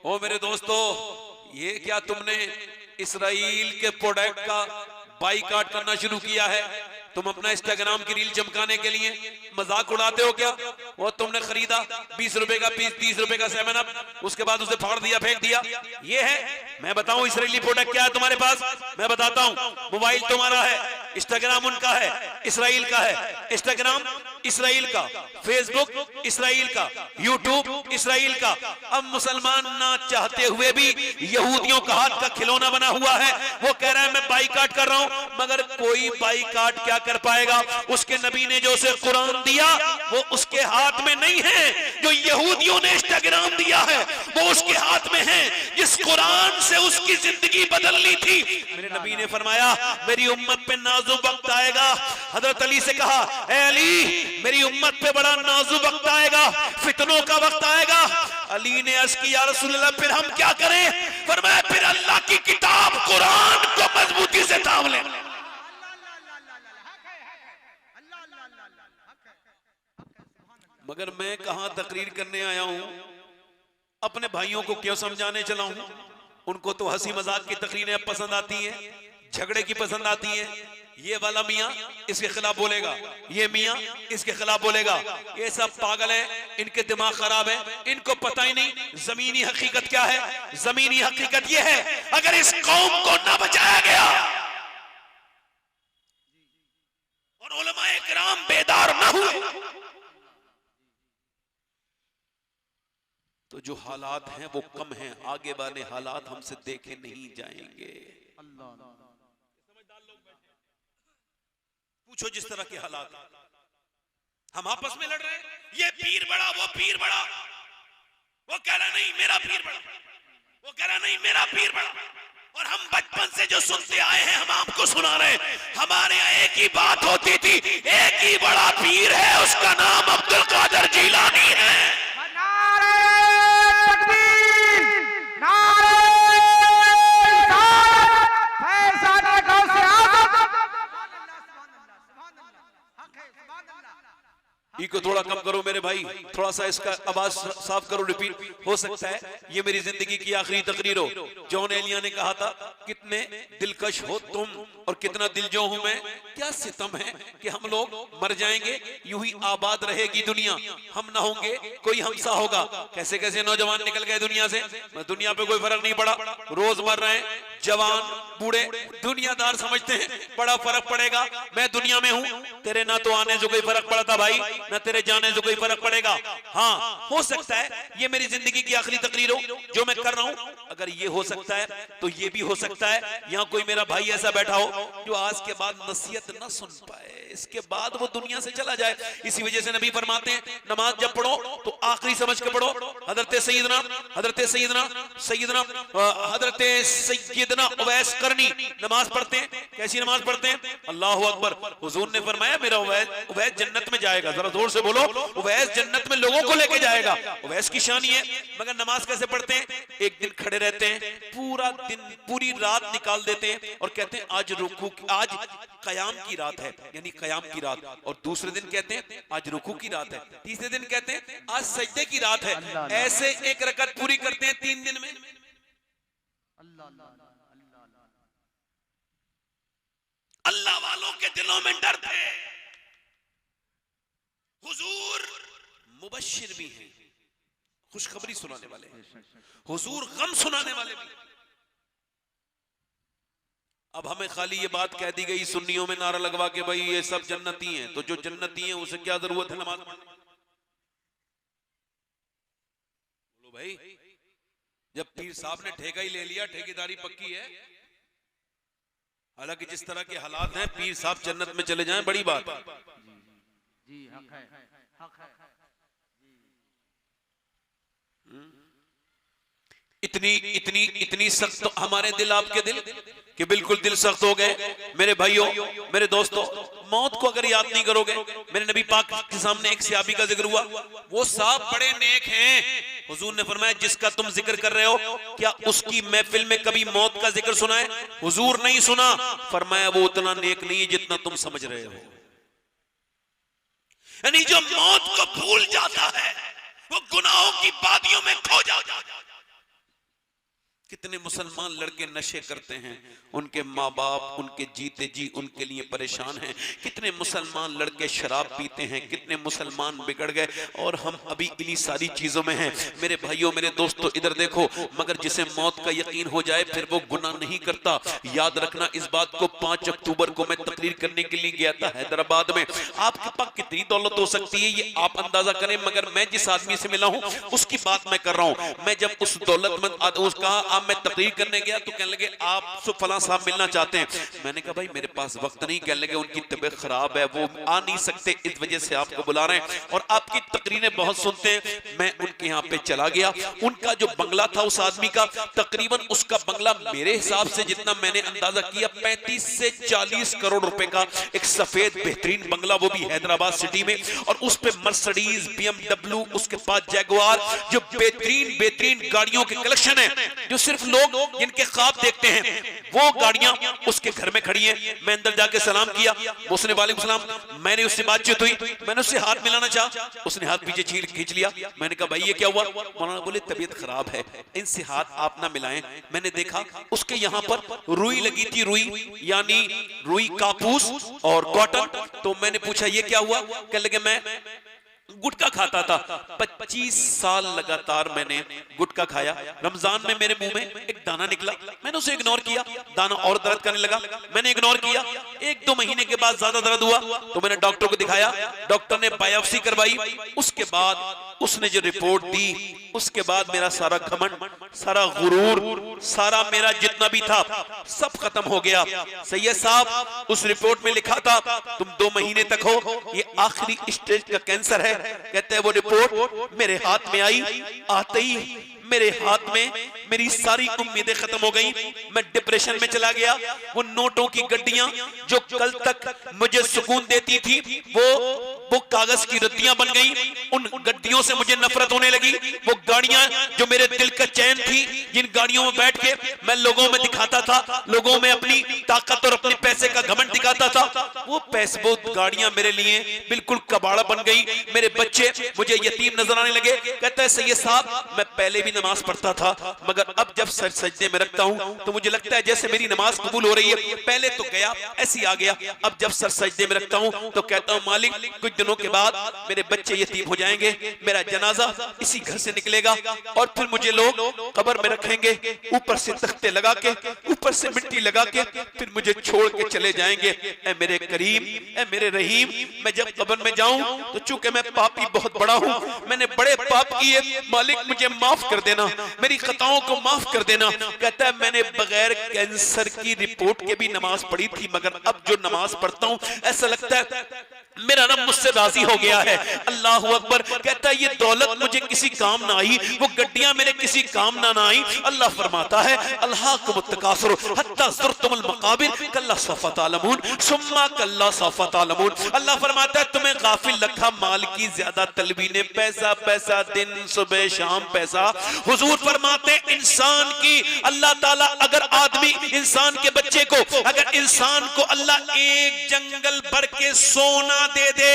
ओ मेरे दोस्तों, ये क्या तुमने इसराइल के प्रोडक्ट का बाइकाट करना शुरू किया है? तुम अपना इंस्टाग्राम की रील चमकाने के लिए मजाक उड़ाते हो क्या? वो तुमने खरीदा 20 रुपए का पीस, 30 रुपए का 7 अप, उसके बाद उसे फाड़ दिया, फेंक दिया। ये है? मैं बताऊं इसराइली प्रोडक्ट क्या है तुम्हारे पास? मैं बताता हूं। मोबाइल तुम्हारा है, इंस्टाग्राम उनका है, इसराइल का है। इंस्टाग्राम इसराइल का, फेसबुक इसराइल का, यूट्यूब इसराइल का। अब मुसलमान ना चाहते हुए भी यहूदियों का हाथ का खिलौना बना हुआ है। वो कह रहा है मैं बाइकाट कर रहा हूं, मगर कोई बाइकाट क्या कर पाएगा? उसके नबी ने जो उसे कुरान दिया वो उसके हाथ में नहीं है। जो यहूदियों ने इंस्टाग्राम दिया है वो उसके हाथ में है, जिस कुरान से उसकी जिंदगी बदलनी थी। मेरे नबी ने फरमाया मेरी उम्मत पे नाजुक वक्त आएगा। हजरत अली से कहा, ए अली मेरी उम्मत पे बड़ा नाजुक वक्त आएगा, फितनों का वक्त आएगा। अली ने अर्ज की, या रसूलल्लाह फिर हम क्या करें? फरमाया फिर अल्लाह की किताब कुरान को मजबूती से थाम लें। मगर मैं कहां तकरीर करने आया हूं? अपने भाइयों को क्यों समझाने चला हूं? उनको तो हंसी मजाक की तकरीरें पसंद आती हैं, झगड़े की पसंद आती है। ये वाला मियाँ इसके खिलाफ बोलेगा, ये मियाँ इसके खिलाफ बोलेगा। ये सब पागल हैं, इनके दिमाग खराब है, इनको पता ही नहीं जमीनी हकीकत क्या है। जमीनी हकीकत ये है, अगर इस कौम को न बचाया गया और उलमाए किराम बेदार न हुए तो जो हालात हैं वो कम हैं, आगे वाले हालात हमसे देखे नहीं जाएंगे। पूछो जिस तरह के हालात हम आपस में लड़ रहे हैं, ये पीर बड़ा, वो पीर बड़ा, वो कह रहा नहीं मेरा पीर बड़ा, वो कह रहा नहीं मेरा पीर बड़ा। और हम बचपन से जो सुनते आए हैं हम आपको सुना रहे हैं। हमारे यहाँ एक ही बात होती थी, एक ही बड़ा पीर है, उसका नाम अब्दुल कादिर जीलानी है। को थोड़ा कम करो मेरे भाई, थोड़ा सा इसका आवाज साफ करो, रिपीट। हो सकता है ये मेरी जिंदगी की आखिरी तकरीर हो। जॉन एलिया ने कहा था, कितने दिलकश हो तुम और कितना दिलजो हूं मैं। क्या सितम है कि हम लोग मर जाएंगे, यूं ही आबाद रहेगी दुनिया, हम ना होंगे कोई हमसा होगा। कैसे कैसे नौजवान निकल गए दुनिया से, दुनिया पे कोई फर्क नहीं पड़ा, रोज मर रहे हैं। जवान बूढ़े दुनियादार समझते हैं बड़ा फर्क पड़ेगा, मैं दुनिया में हूं, तेरे ना तो आने से कोई फर्क पड़ता भाई, ना तेरे जाने से कोई फर्क पड़ेगा। हाँ, हो सकता है ये मेरी जिंदगी की आखिरी तकरीर हो जो मैं कर रहा हूं। अगर ये हो सकता है तो ये भी हो सकता है यहाँ कोई मेरा भाई ऐसा बैठा हो जो आज के बाद नसीहत न सुन पाए, इसके बाद वो दुनिया से चला जाए। इसी वजह से नबी फरमाते हैं, नमाज जब पढ़ो तो आखिरी समझ के पढ़ो। हजरत सैयदना उवैस करनी नमाज पढ़ते हैं। कैसी नमाज पढ़ते हैं? अल्लाहु अकबर। हुजूर ने फरमाया मेरा उवैस जन्नत में जाएगा। जरा जोर से बोलो, उवैस जन्नत में लोगों को लेके जाएगा। उवैस की शान है। मगर नमाज कैसे पढ़ते हैं? एक दिन खड़े रहते हैं, पूरा दिन पूरी रात निकाल देते हैं और कहते हैं आज रुकू, आज कयाम की रात है, यानी कयाम की रात। और दूसरे दिन कहते हैं आज रुकू की रात है, तीसरे दिन कहते हैं आज सजदे की रात है। ऐसे एक रकत पूरी करते हैं 3 दिन में। अल्लाह वालों के दिलों में डर थे। हुजूर मुबश्शिर भी हैं, खुशखबरी सुनाने वाले, हुजूर गम सुनाने वाले भी। अब हमें खाली ये बात कह दी गई सुन्नियों में नारा लगवा के भाई ये सब जन्नती हैं, तो जो जन्नती हैं उसे क्या जरूरत है नमाज पढ़ने? बोलो भाई, जब पीर साहब ने ठेका ही ले लिया, ठेकेदारी पक्की है। हालांकि जिस तरह के हालात हैं, पीर साहब जन्नत में चले जाएं बड़ी बात है। जी, हक है, हक है। इतनी इतनी इतनी सख्त हमारे दिल, आपके दिल कि बिल्कुल दिल सख्त हो गए। मेरे भाइयों, मेरे दोस्तों, मौत को अगर याद नहीं करोगे, मेरे नबी पाक के सामने एक सहाबी का जिक्र हुआ, वो साहब बड़े नेक हैं। हुजूर ने फरमाया जिसका तुम जिक्र कर रहे हो, क्या उसकी महफिल में कभी मौत का जिक्र सुना है? हुजूर नहीं सुना। फरमाया वो उतना नेक नहीं है जितना तुम समझ रहे हो। यानी जो मौत को भूल जाता है वो गुनाहों की वादियों में खो जाता है। कितने मुसलमान लड़के नशे करते हैं, उनके माँ बाप उनके जीते जी उनके लिए परेशान हैं। कितने मुसलमान लड़के शराब पीते हैं, कितने मुसलमान बिगड़ गए और हम अभी इन्हीं सारी चीजों में हैं। मेरे भाइयों मेरे दोस्तों इधर देखो, मगर जिसे मौत का यकीन हो जाए फिर वो गुनाह नहीं करता। याद रखना इस बात को। 5 अक्टूबर को मैं तकरीर करने के लिए गया था हैदराबाद में। आपके पास कितनी दौलत हो सकती है ये आप अंदाजा करें, मगर मैं जिस आदमी से मिला हूं उसकी बात मैं कर रहा हूं। मैं जब उस दौलतमंद उसका मैं तकरीर करने गया तो कहने लगे आप फलां साहब मिलना चाहते हैं। मैंने कहा भाई मेरे पास वक्त नहीं। कहने लगे उनकी तबीयत खराब है, वो आ नहीं सकते, इस वजह से आपको बुला रहे हैं और आपकी तकरीरें बहुत सुनते हैं। मैं उनके यहाँ पे चला गया। उनका जो बंगला था उस आदमी का, तकरीबन उसका बंगला मेरे हिसाब से जितना मैंने अंदाजा किया 35 से 40 करोड़ रुपए का एक सफेद बेहतरीन बंगला, वो भी हैदराबाद सिटी में। और उस पे मर्सिडीज, BMW, उसके पास जैगुआर, जो बेहतरीन बेहतरीन गाड़ियों के कलेक्शन है, जो सिर्फ लोग जिनके ख्वाब देखते हैं वो गाड़ियां उसके घर में खड़ी हैं। मैं अंदर जाके सलाम किया, उसने वालेकुम सलाम। मैंने उससे बातचीत हुई, मैंने उससे हाथ मिलाना चाहा, उसने हाथ पीछे खींच लिया। मैंने कहा भाई ये क्या हुआ? मौलाना बोले तबीयत खराब है, इनसे हाथ आप ना मिलाएं। मैंने देखा उसके यहाँ पर रुई लगी थी, रुई यानी रुई कापूस और कॉटन। तो मैंने पूछा ये क्या हुआ? कहने लगे मैं गुटखा खाता था, 25 साल लगातार मैंने गुटखा खाया। रमजान में मेरे मुंह में एक दाना निकला, मैंने उसे इग्नोर किया, दाना और दर्द करने लगा, मैंने इग्नोर किया। 1-2 महीने के बाद ज्यादा दर्द हुआ तो मैंने डॉक्टर को दिखाया, डॉक्टर ने बायोप्सी करवाई। उसके बाद उसने जो रिपोर्ट दी, उसके बाद मेरा सारा घमंड, सारा गुरूर, सारा मेरा जितना भी था सब खत्म हो गया। सैयद साहब उस रिपोर्ट में लिखा था तुम 2 महीने तक हो, ये आखिरी स्टेज का कैंसर है। कहते हैं वो रिपोर्ट मेरे हाथ में आई, आते ही मेरे हाथ में मेरी सारी उम्मीदें खत्म हो गई। मैं डिप्रेशन में चला गया। वो नोटों की गड्डियां जो कल तक मुझे सुकून देती थी वो कागज की रद्दियां बन गई। उन गड्डियों से मुझे नफरत होने लगी। वो गाड़ियां जो मेरे दिल का चैन थी, जिन गाड़ियों में बैठ के मैं लोगों में दिखाता था, लोगों में अपनी ताकत और अपने पैसे का घमंड दिखाता था, वो पैसे वो गाड़ियां मेरे लिए बिल्कुल कबाड़ा बन गई। मेरे बच्चे मुझे यतीम नजर आने लगे। कहता है सैयद साहब मैं पहले भी नमाज पढ़ता था, मगर अब जब सर सजदे में रखता हूं तो मुझे लगता है जैसे मेरी नमाज कबूल हो रही है। पहले तो गया ऐसे ही आ गया, अब जब सर सजदे में रखता हूं तो कहता हूं मालिक कुछ दिनों के बाद मेरे बच्चे यतीम हो जाएंगे, मेरा जनाजा इसी घर से निकलेगा और फिर मुझे लोग कब्र में रखेंगे, ऊपर से तख्ते लगा के, ऊपर से मिट्टी लगा के, फिर मुझे छोड़ के चले जाएंगे। ऐ मेरे करीम, ऐ मेरे रहीम, मैं जब कब्र में जाऊं तो चूंकि मैं पापी बहुत बड़ा हूं, मैंने बड़े पाप किए, मालिक मुझे माफ कर देना, मेरी खताओं को माफ कर देना। कहता है मैंने बगैर कैंसर की रिपोर्ट के भी नमाज पढ़ी थी, मगर अब जो नमाज पढ़ता हूं ऐसा लगता है मेरा रब मुझसे राजी हो गया है। अल्लाह अकबर। कहता है ये दौलत मुझे किसी काम ना आई, वो गड्डियां मेरे किसी काम ना आई। अल्लाह फरमाता है अल्हाकुमुत तकासुर हत्ता ज़ुरतुमुल मकाबिर कल्ला सौफ़ा तअलमून सुम्मा कल्ला सौफ़ा तअलमून। अल्लाह फरमाता है तुम्हें गाफिल रखा माल की ज्यादा तलबी ने, पैसा पैसा दिन सुबह शाम पैसा। हुजूर फरमाते इंसान की अल्लाह ताला अगर आदमी इंसान के बच्चे को, अगर इंसान को अल्लाह एक जंगल भर के सोना दे दे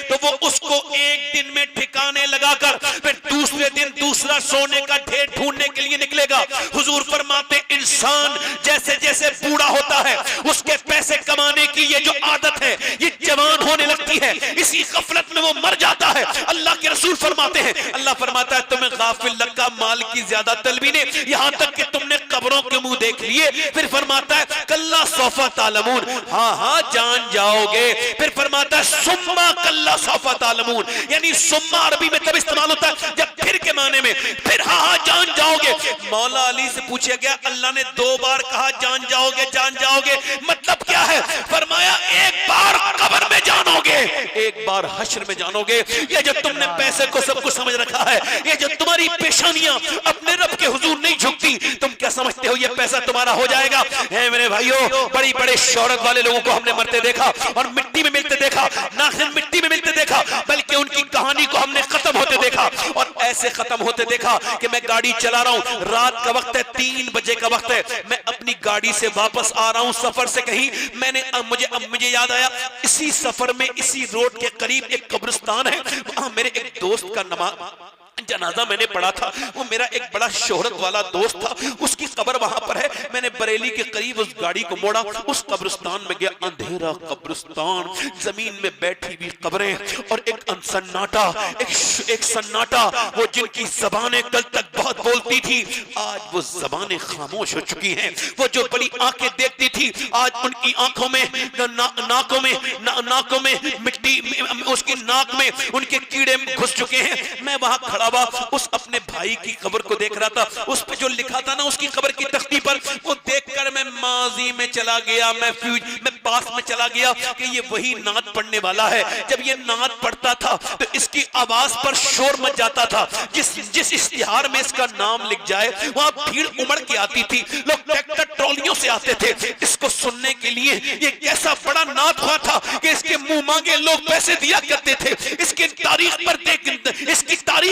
तो वो उसको एक दिन में ठिकाने लगाकर फिर दूसरे दिन दूसरा सोने का ढेर ढूंढने के लिए निकलेगा। हुजूर फरमाते इंसान जैसे जैसे बूढ़ा होता है उसके पैसे कमाने की ये जो आदत है ये जवान होने लगती है, इसी गफलत में वो मर जाता है। अल्लाह के रसूल फरमाते हैं, अल्लाह फरमाता है तुम्हें गाफिल लगा माल की ज्यादा तलबी ने, यहां तक कि तुमने कब्रों के मुंह देख लिए। फिर फरमाता है कल्ला सौफ़ा तअलमून, हाँ हाँ जान जाओगे। फिर फरमाता है सुम्मा कल्ला सौफ़ा तअलमून, यानी सुम्मा अरबी में तब इस्तेमाल होता है जब फिर के माने में, फिर हाँ हाँ जान जाओगे। मौला अली से पूछा गया अल्लाह ने 2 बार कहा जान जाओगे जान जाओगे, मतलब क्या है? फरमाया एक बार कब्र में जानोगे, एक बार हश्र में जानोगे। ये जो तुमने पैसे को सब कुछ समझ रखा है, ये जो तुम्हारी पेशानियां अपने रब के हुजूर नहीं झुकती, तुम क्या समझते हो ये पैसा तुम्हारा हो जाएगा? है मेरे भाइयों, बड़ी बड़े शौहरत वाले लोगों को हमने मरते देखा और मिट्टी में मिलते देखा, ना सिर्फ मिट्टी में मिलते देखा बल्कि उनकी कहानी को हमने खत्म होते देखा। और ऐसे खत्म होते देखा कि मैं गाड़ी चला रहा हूं, रात का वक्त है, 3 बजे का वक्त है, मैं अपनी गाड़ी से वापस आ रहा हूं सफर से कहीं, मुझे याद आया इसी सफर में इसी रोड के करीब एक कब्रिस्तान है, वहां मेरे एक दोस्त का जनाजा मैंने पढ़ा था, वो मेरा एक बड़ा शोहरत वाला दोस्त था, उसकी कब्र वहां पर है। मैंने बरेली के करीब उस गाड़ी को मोड़ा, उस कब्रिस्तान में गया, अंधेरा कब्रिस्तान, जमीन में बैठी हुई कब्रें और एक सन्नाटा, एक सन्नाटा। वो जिनकी जबानें कल तक बहुत बोलती थी, आज वो जबानें खामोश हो चुकी हैं। वो जो बड़ी आंखें देखती थी, आज उनकी आंखों में नाकों में मिट्टी, उसकी नाक में उनके कीड़े घुस चुके हैं। मैं वहां खड़ा हुआ उस अपने भाई की कब्र को देख रहा था, उस पे जो लिखा था ना उसकी कब्र की तख्ती पर, वो देखकर मैं माजी में चला गया, मैं पास में चला गया कि ये वही नात पढ़ने वाला है। जब ये नात पढ़ता था तो इसकी आवाज पर शोर मच जाता था। जिस इश्तिहार में इसका नाम लिख जाए वहां भीड़ उमड़ के आती थी, लोग ट्रैक्टर ट्रॉलियों से आते थे इसको सुनने के लिए। ये कैसा बड़ा नात हुआ था कि इसके मुंह मांगे लोग पैसे दिया करते थे। इसकी तारीख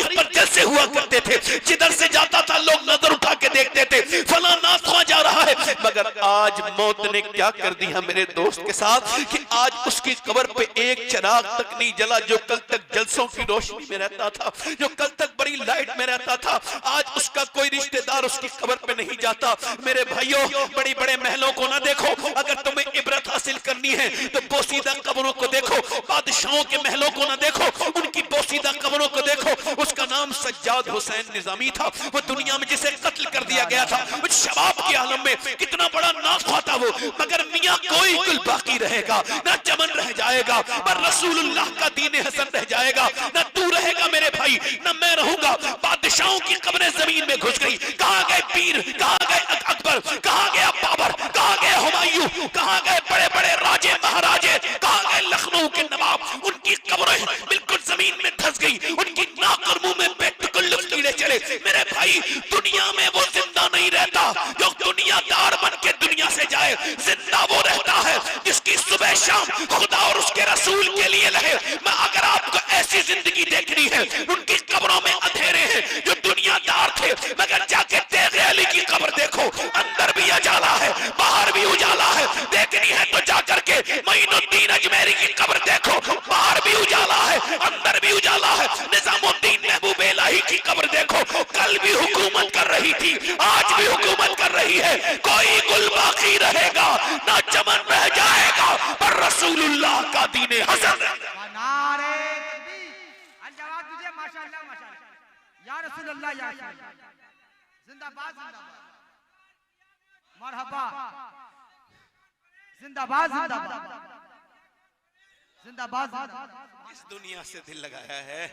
पर जलसे हुआ करते थे, जिधर से जाता था लोग नजर उठा के देखते थे, फला नात हुआ जा रहा है। मगर आज मौत ने क्या कर दिया मेरे दोस्त के साथ कि आज उसकी कब्र पे एक चिराग तक नहीं जला। जो कल तक जलसों की रोशनी में रहता था, जो कल तक बड़ी लाइट में रहता था, आज उसका कोई रिश्तेदार उसकी कब्र पे नहीं जाता। मेरे भाइयों, बड़ी बड़े महलों को ना देखो, अगर तुम्हें इबरत हासिल करनी है तो पोसीदा कब्रों को देखो। बादशाहों के महलों को ना देखो, उनकी पोसीदा कब्रों को देखो। उसका नाम सज्जाद हुसैन निजामी था, वो दुनिया में जिसे कत्ल कर दिया गया था, वो शबाब के आलम में कितना बड़ा नाज़ था वो। मगर मियां कोई कुल बाकी रहेगा, ना चमन रह जाएगा, पर रसूलुल्लाह का दीन हसन रह जाएगा। ना तू रहेगा मेरे भाई, ना मैं रहूंगा। बादशाहों की कब्रें जमीन में घुस गई। कहां गए पीर, कहां गए अकबर, कहां गया बाबर, कहां गए हुमायूं, कहां गए बड़े बड़े राजे महाराजे, कहां गए लखनऊ के नवाब। उनकी कब्रें बिल्कुल जमीन में धंस गई, उनकी नाक और मुंह में बेतकल्लुफ कीड़े चले। मेरे भाई, दुनिया में वो जिंदा नहीं रहता जो दुनियादार बन के दुनिया से जाए। जिंदा वो रहता है जिसकी सुबह शाम खुदा और उसके रसूल के लिए रहे। मैं अगर आपको ऐसी जिंदगी देखनी है, उनकी कब्रों में अंधेरे हैं जो दुनियादार थे, मगर जाके तेरे अली की कब्र देखो, अंदर भी उजाला है, बाहर भी उजाला है। देखनी है तो जाकर के मोइनुद्दीन अजमेरी की कब्र देखो, बाहर भी उजाला है, अंदर भी उजाला है। निजामुद्दीन महबूब इलाही की कब्र देखो, कल भी हुकूमत कर रही थी, आज भी हुकूमत कर रही है। कोई गुल बाकी रहेगा ना चमन रह जाएगा, पर रसूलुल्लाह का दीन हसन। नारे तकबीर, अलजवाब तुझे माशाअल्लाह माशाअल्लाह, या रसूलुल्लाह या जिंदाबाद जिंदाबाद, मरहबा, जिंदाबाद जिंदाबाद, जिंदाबाद जिंदाबाद। इस दुनिया से दिल लगाया है,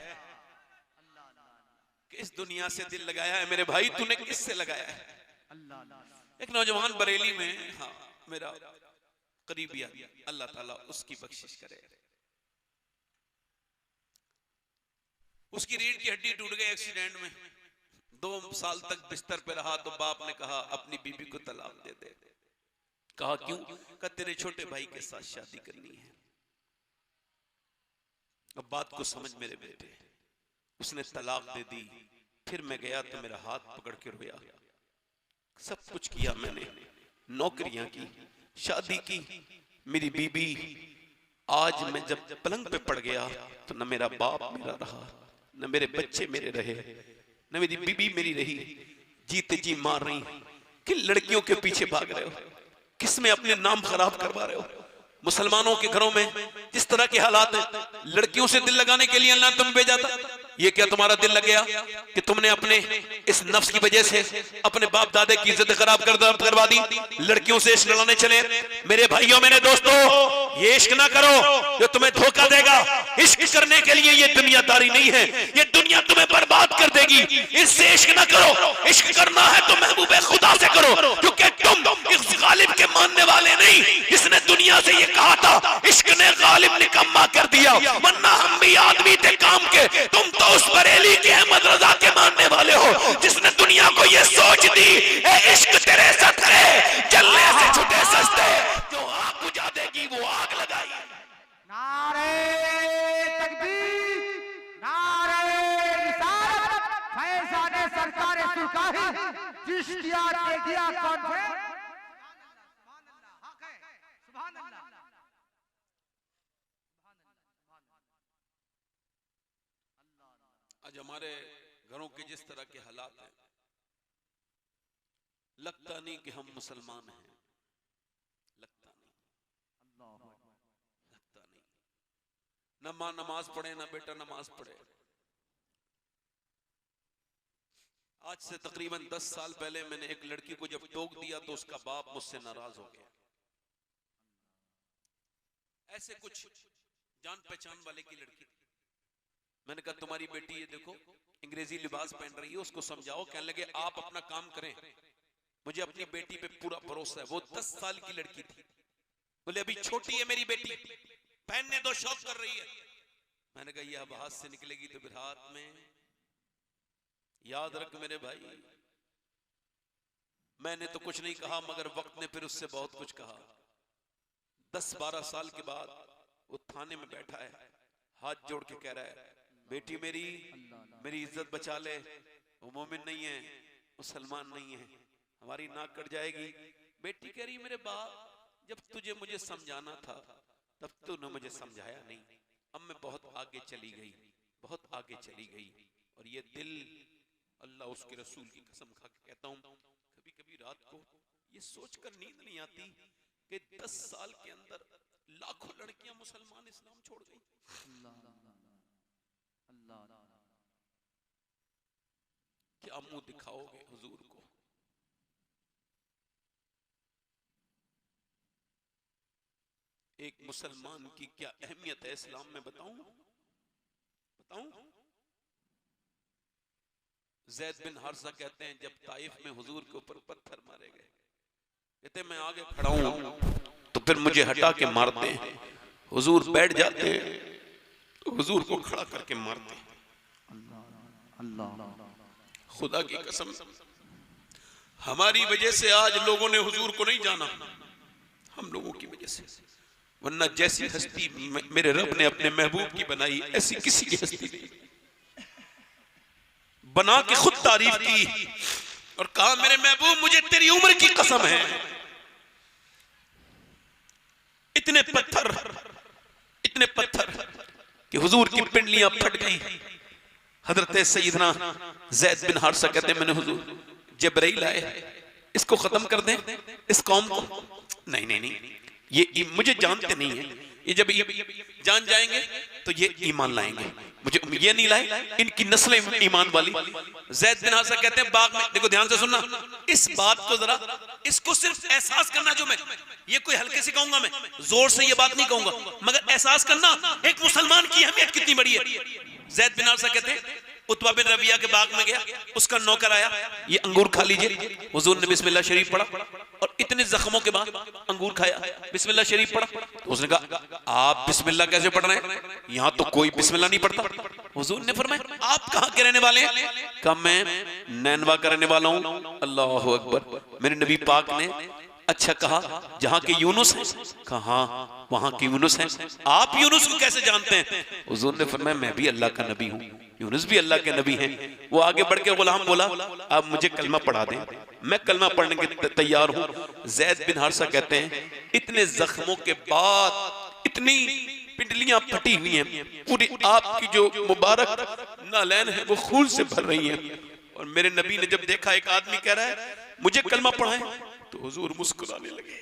किस दुनिया से दिल लगाया है मेरे भाई, तूने किससे लगाया है? एक नौजवान बरेली में, हाँ मेरा करीबी आदमी, अल्लाह ताला उसकी बख्शिश करे, उसकी रीढ़ की हड्डी टूट गई एक्सीडेंट में। 2 साल तक बिस्तर पे रहा तो बाप ने कहा अपनी बीबी को तलाक दे दे। कहा क्यों? कहा तेरे छोटे भाई के साथ शादी करनी है। अब बात को समझ मेरे बेटे, उसने तलाक दे दी। फिर मैं गया तो मेरा हाथ पकड़ के रोया। सब कुछ किया मैंने, नौकरियां की, शादी की, मेरी बीबी। आज मैं जब पलंग पे पड़ गया तो न मेरा बाप मेरा रहा, न मेरे बच्चे मेरे रहे, न मेरी बीबी मेरी रही। जीते जी मार रही कि लड़कियों के पीछे भाग रहे हो, किसमें अपने नाम खराब करवा रहे हो। मुसलमानों के घरों में जिस तरह के हालात हैं, लड़कियों से दिल लगाने के लिए अल्लाह तुम भेजा था। ये क्या तुम्हारा दिल लग गया कि तुमने अपने इस नफ्स की वजह से अपने बाप दादे की इज्जत खराब करवा दी, लड़कियों से इश्क लड़ाने चले? मेरे भाइयों मेरे दोस्तों, ये इश्क ना करो जो तुम्हें धोखा देगा। इश्क करने के लिए ये दुनियादारी नहीं है, ये दुनिया तुम्हें बर्बाद कर देगी। इससे इश्क ना करो। इश्क करना है तो महबूबे खुदा से करो, क्योंकि तुम इस गालिब के मानने वाले नहीं जिसने दुनिया से ये कहा था इश्क ने गालिब निकम्मा कर दिया, वरना हम भी आदमी थे काम के। तुम तो उस बरेली के अहमद रजा के मानने वाले हो जिसने दुनिया को ये सोच दी ए इश्क तेरे सदके जलने से छुटे सस्ते, जो आग बुझा देगी वो आग लगाई। नारे तकबीर, नारे रिसालत, फैज़ाने सरकार सुरकारी, चिश्तिया तेगिया कॉन्फ्रेंस। सुभान अल्लाह। आज हमारे घरों के जिस तरह के हालात हैं, लगता नहीं कि हम मुसलमान हैं, लगता नहीं, लगता नहीं। न मां नमाज पढ़े, न बेटा नमाज पढ़े। आज से तकरीबन 10 साल पहले मैंने एक लड़की को जब टोक दिया तो उसका बाप मुझसे नाराज हो गया। ऐसे कुछ जान पहचान वाले की लड़की थी। मैंने कहा तुम्हारी बेटी ये देखो अंग्रेजी लिबास पहन रही है, उसको समझाओ। कहने लगे आप अपना काम करें, मुझे अपनी बेटी पे पूरा भरोसा है। वो 10 साल की लड़की थी। बोले अभी छोटी है मेरी बेटी, पहनने दो, शौक कर रही है। मैंने कहा ये अब हाथ से निकलेगी तो फिर हाथ में। याद रख मेरे भाई, मैंने तो कुछ नहीं कहा मगर वक्त ने फिर उससे बहुत कुछ कहा। 10-12 साल के बाद वो थाने में बैठा है, हाथ जोड़ के कह रहा है बेटी मेरी इज्जत बचा ले, वो मोमिन नहीं है, मुसलमान नहीं है, हमारी नाक कट जाएगी। बेटी कह रही मेरे बाप जब तुझे मुझे समझाना था तब तूने मुझे समझाया नहीं। अब मैं बहुत आगे चली गई, बहुत आगे चली गई। और ये दिल, अल्लाह उसके रसूल की कसम खा के कहता हूं, कभी कभी रात को ये सोचकर नींद नहीं आती कि 10 साल के अंदर लाखों लड़कियां मुसलमान इस्लाम छोड़ गई। क्या मुंह दिखाओगे हुजूर को? एक मुसलमान की क्या अहमियत है इस्लाम में, बताऊं? ज़ैद बिन हारिसा कहते हैं जब ताइफ में हुजूर के ऊपर पत्थर मारे गए, कहते मैं आगे खड़ा हूं तो फिर मुझे हटा के मारते हैं। हुजूर बैठ जाते हैं तो हुजूर को खड़ा करके मारते हैं। खुदा की कसम, हमारी वजह से आज लोगों ने हुजूर को नहीं जाना, हम लोगों की वजह से। वरना जैसी हस्ती मेरे रब ने अपने महबूब की बनाई, ऐसी किसी की हस्ती नहीं। बना के खुद तारीफ की और कहा मेरे महबूब मुझे तेरी उम्र की कसम है, इतने पत्थर कि हुजूर की पिंडलियां फट गई। हजरत सैयदना ज़ैद बिन हारिसा कहते हैं मैंने हुजूर जिब्राइल आए, इसको खत्म कर दें इस कौम को। नहीं, ये मुझे जानते नहीं है, ये जब जान जाएंगे तो ये ईमान लाएंगे, मुझे ये नहीं लाए, इनकी नस्लें ईमान वाली। ज़ैद बिन हारिसा कहते हैं बाग में, देखो ध्यान से सुनना इस बात को जरा, इसको सिर्फ एहसास करना। जो मैं ये कोई हल्के से कहूंगा, मैं जोर से ये बात नहीं कहूंगा, मगर एहसास करना एक मुसलमान की अहमियत कितनी बड़ी है। ज़ैद बिन हारिसा कहते हैं उतबा बिन रबिया के बाग में गया, उसका नौकर आया, ये अंगूर खा लीजिए। हुजूर ने बिस्मिल्लाह शरीफ पढ़ा और इतने जख्मों के बाद अंगूर खाया, बिस्मिल्लाह शरीफ पढ़ा। तो उसने कहा आप बिस्मिल्लाह कैसे पढ़ रहे हैं, यहाँ तो कोई बिस्मिल्लाह नहीं पढ़ता। हुजूर ने फरमाया आप कहाँ के रहने वाले हैं? कहा मैं नैनवा का रहने वाला हूँ। अल्लाह अकबर। मेरे नबी पाक ने अच्छा कहा जहाँ के यूनुस हैं? कहा वहां के यूनुस हैं। आप यूनुस को कैसे जानते हैं? हुजूर ने फरमाया मैं भी अल्लाह का नबी हूँ, यूनुस भी अल्लाह के नबी हैं। वो आगे बढ़ के गुलाम बोला आप मुझे कलमा पढ़ा दें, मैं कलमा पढ़ने के तैयार हूँ। ज़ैद बिन हारिसा कहते हैं इतने जख्मों के बाद इतनी पिंडलियां फटी हुई हैं, पूरी आपकी जो मुबारक नालैन है वो खून से भर रही हैं। और मेरे नबी ने जब देखा एक आदमी कह रहा है मुझे कलमा पढ़ाएं, तो हुजूर मुस्कुराने लगे।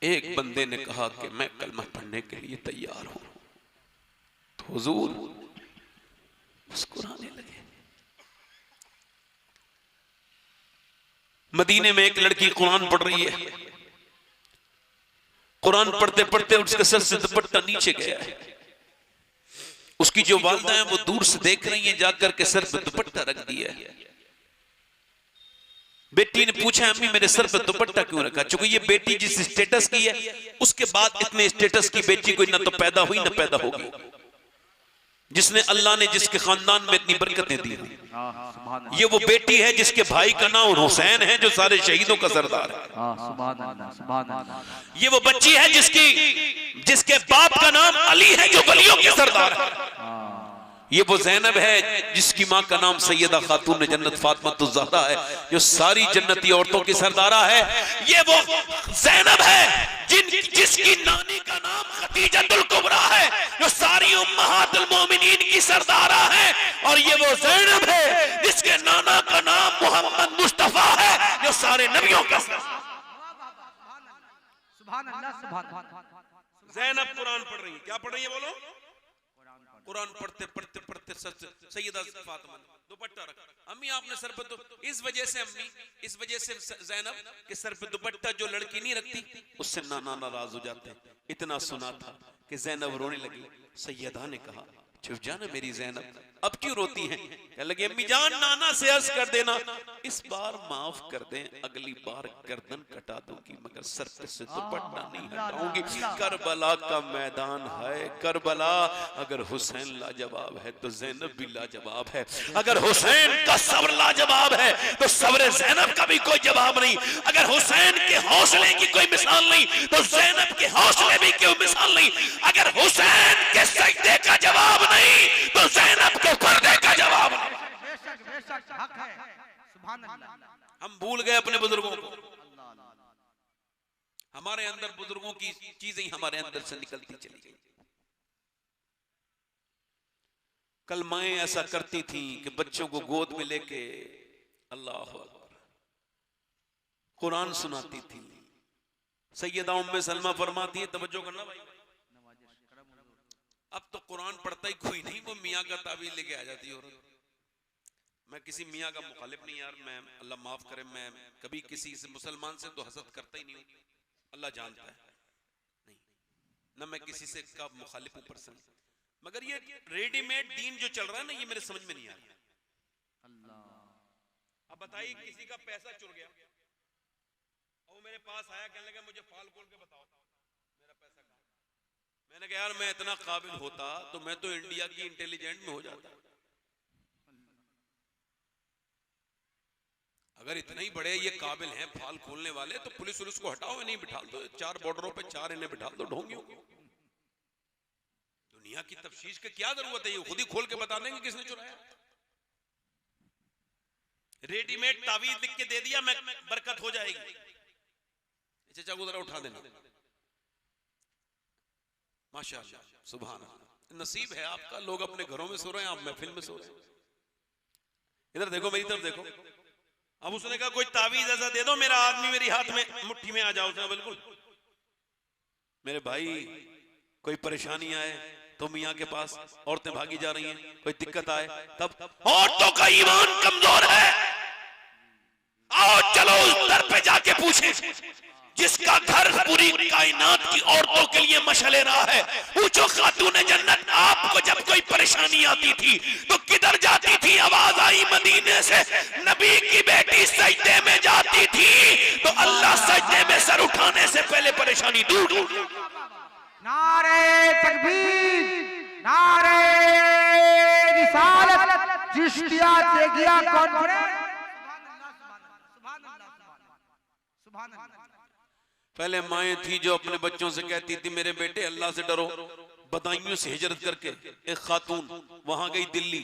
एक बंदे ने कहा कि मैं कलमा पढ़ने के लिए तैयार हूं, तो हुजूर मुस्कुराने लगे। मदीने में एक लड़की कुरान पढ़ रही है, कुरान पढ़ते पढ़ते उसके सर से दुपट्टा नीचे गया है। उसकी जो वालिदा है वो दूर से देख रही हैं, जाकर के सर पे दुपट्टा रख दिया है। बेटी ने पूछा अम्मी मेरे सर पे दुपट्टा क्यों रखा? चूंकि ये बेटी जिस स्टेटस की है उसके बाद इतने स्टेटस की बेटी कोई ना तो पैदा हुई ना पैदा होगी, जिसने अल्लाह ने जिसके खानदान में इतनी बरकतें दी। ये वो बेटी है जिसके भाई का नाम हुसैन है जो सारे शहीदों का सरदार है। ये वो बच्ची है जिसके बाप का नाम अली है जो वलियों के सरदार है। ये वो जैनब है जिसकी माँ का नाम सैयदा खातून जन्नत फातिमा ज़हरा है, जो सारी जन्नती औरतों की सरदारा है। ये वो जैनब है जिसकी नानी का नाम खदीजतुल कुबरा है, जो सारी उम्महातुल मोमिनीन की सरदारा है। और ये वो जैनब है जिसके नाना का नाम मोहम्मद मुस्तफा है, जो सारे नबियों का। सुभान अल्लाह, सुभान अल्लाह। जैनब कुरान पढ़ रही है, क्या पढ़ रही है बोलो? कुरान पढ़ते पढ़ते पढ़ते सैयदा फातिमा ने दुपट्टा रखा। अम्मी आपने सर पे, तो इस वजह से अम्मी, इस वजह से जैनब के सर पे दुपट्टा जो लड़की नहीं रखती उससे नाना नाराज हो जाते हैं। इतना सुना था कि जैनब रोने लगी। सैयदा ने कहा चुप जाना मेरी जैनब, अब क्यों रोती हैं? कहने लगी अम्मी जान नाना से अर्ज कर देना इस बार माफ कर दें, अगली बार गर्दन कटा दूंगी मगर सर पे से दुपट्टा नहीं हटाऊंगी। करबला का मैदान है, करबला अगर हुसैन लाजवाब है तो जैनब भी लाजवाब है। अगर हुसैन का सब्र लाजवाब है तो सब्र जैनब का भी कोई जवाब नहीं। अगर हुसैन के हौसले की कोई मिसाल नहीं तो जैनब के हौसले भी कोई मिसाल नहीं। अगर हुसैन के सजदे का जवाब नहीं तो जैनब के पर्दे का जवाब नहीं। बेशक बेशक हक है। सुभान अल्लाह। हम भूल गए अपने बुजुर्गों को। हमारे अंदर बुजुर्गों की चीजें ही हमारे अंदर से निकलती चली गई। कल माएं ऐसा करती थी कि बच्चों को गोद में लेके अल्लाह अकबर कुरान सुनाती थी। सैयदा उम्मे सलमा फरमाती है, तवज्जो करना भाई, अब तो कुरान पढ़ता ही कोई नहीं, वो मियाँ का ताबीर लेके आ जाती है औरत। मैं किसी मियाँ का मुखालिफ नहीं यार, मैं अल्लाह माफ करे, मैं कभी किसी से मुसलमान से तो हसद करता ही नहीं हूँ, अल्लाह जानता है नहीं, ना मैं किसी से का मुखालिफ ऊपर से। मगर ये रेडीमेड दीन जो चल रहा है ना, ये मेरे समझ में नहीं आ रहा। अब बताइए किसी का पैसा चुर गया और वो मेरे पास आया, कहने लगा मुझे फाल खोल के बताओ मेरा पैसा कहाँ। मैंने कहा यार मैं इतना काबिल होता तो मैं तो इंडिया की इंटेलिजेंट में हो जाता। अगर इतने ही बड़े ये काबिल हैं फाल खोलने वाले तो पुलिस को हटाओ, नहीं बिठा दो 4 बॉर्डरों पे 4 इन्हें बिठा दो ढोंगियों को। दुनिया की तफ्तीश की क्या जरूरत है, ये खुद ही खोल के बता देंगे किसने चुराया। रेडीमेड तावीज लिख के दे दिया, मैं बरकत हो जाएगी। चाचा को जरा उठा देना। माशाअल्लाह सुभान अल्लाह, नसीब है आपका, लोग अपने घरों में सो रहे हैं, आप महफिल में सो रहे हैं। इधर देखो, मेरी तरफ देखो। अब उसने कहा कोई तावीज ऐसा दे दो मेरा आदमी मेरी हाथ में मुट्ठी में आ जाओ। उसने बिल्कुल मेरे भाई कोई परेशानी आए तो मियाँ के पास, औरतें भागी जा रही हैं, कोई दिक्कत आए तब औरतों का ईमान कमजोर है, आओ चलो उस दर पे जाके पूछे जिसका घर पूरी कायनात की औरतों के लिए मशले रहा है। पूछो खातून जन्नत आपको जब कोई परेशानी आती थी तो किधर जाती थी? आवाज आई मदीने से, नबी की बेटी सजदे में जाती थी तो अल्लाह सजदे में सर उठाने से पहले परेशानी दूर। नारे तकबीर, नारे रिसालत, चिश्तिया तेगिया कॉन्फ्रेंस। सुभान अल्लाह। पहले माएँ थी जो अपने बच्चों से कहती थी मेरे बेटे अल्लाह से डरो। बदायूं से हिजरत करके एक खातून वहां गई दिल्ली,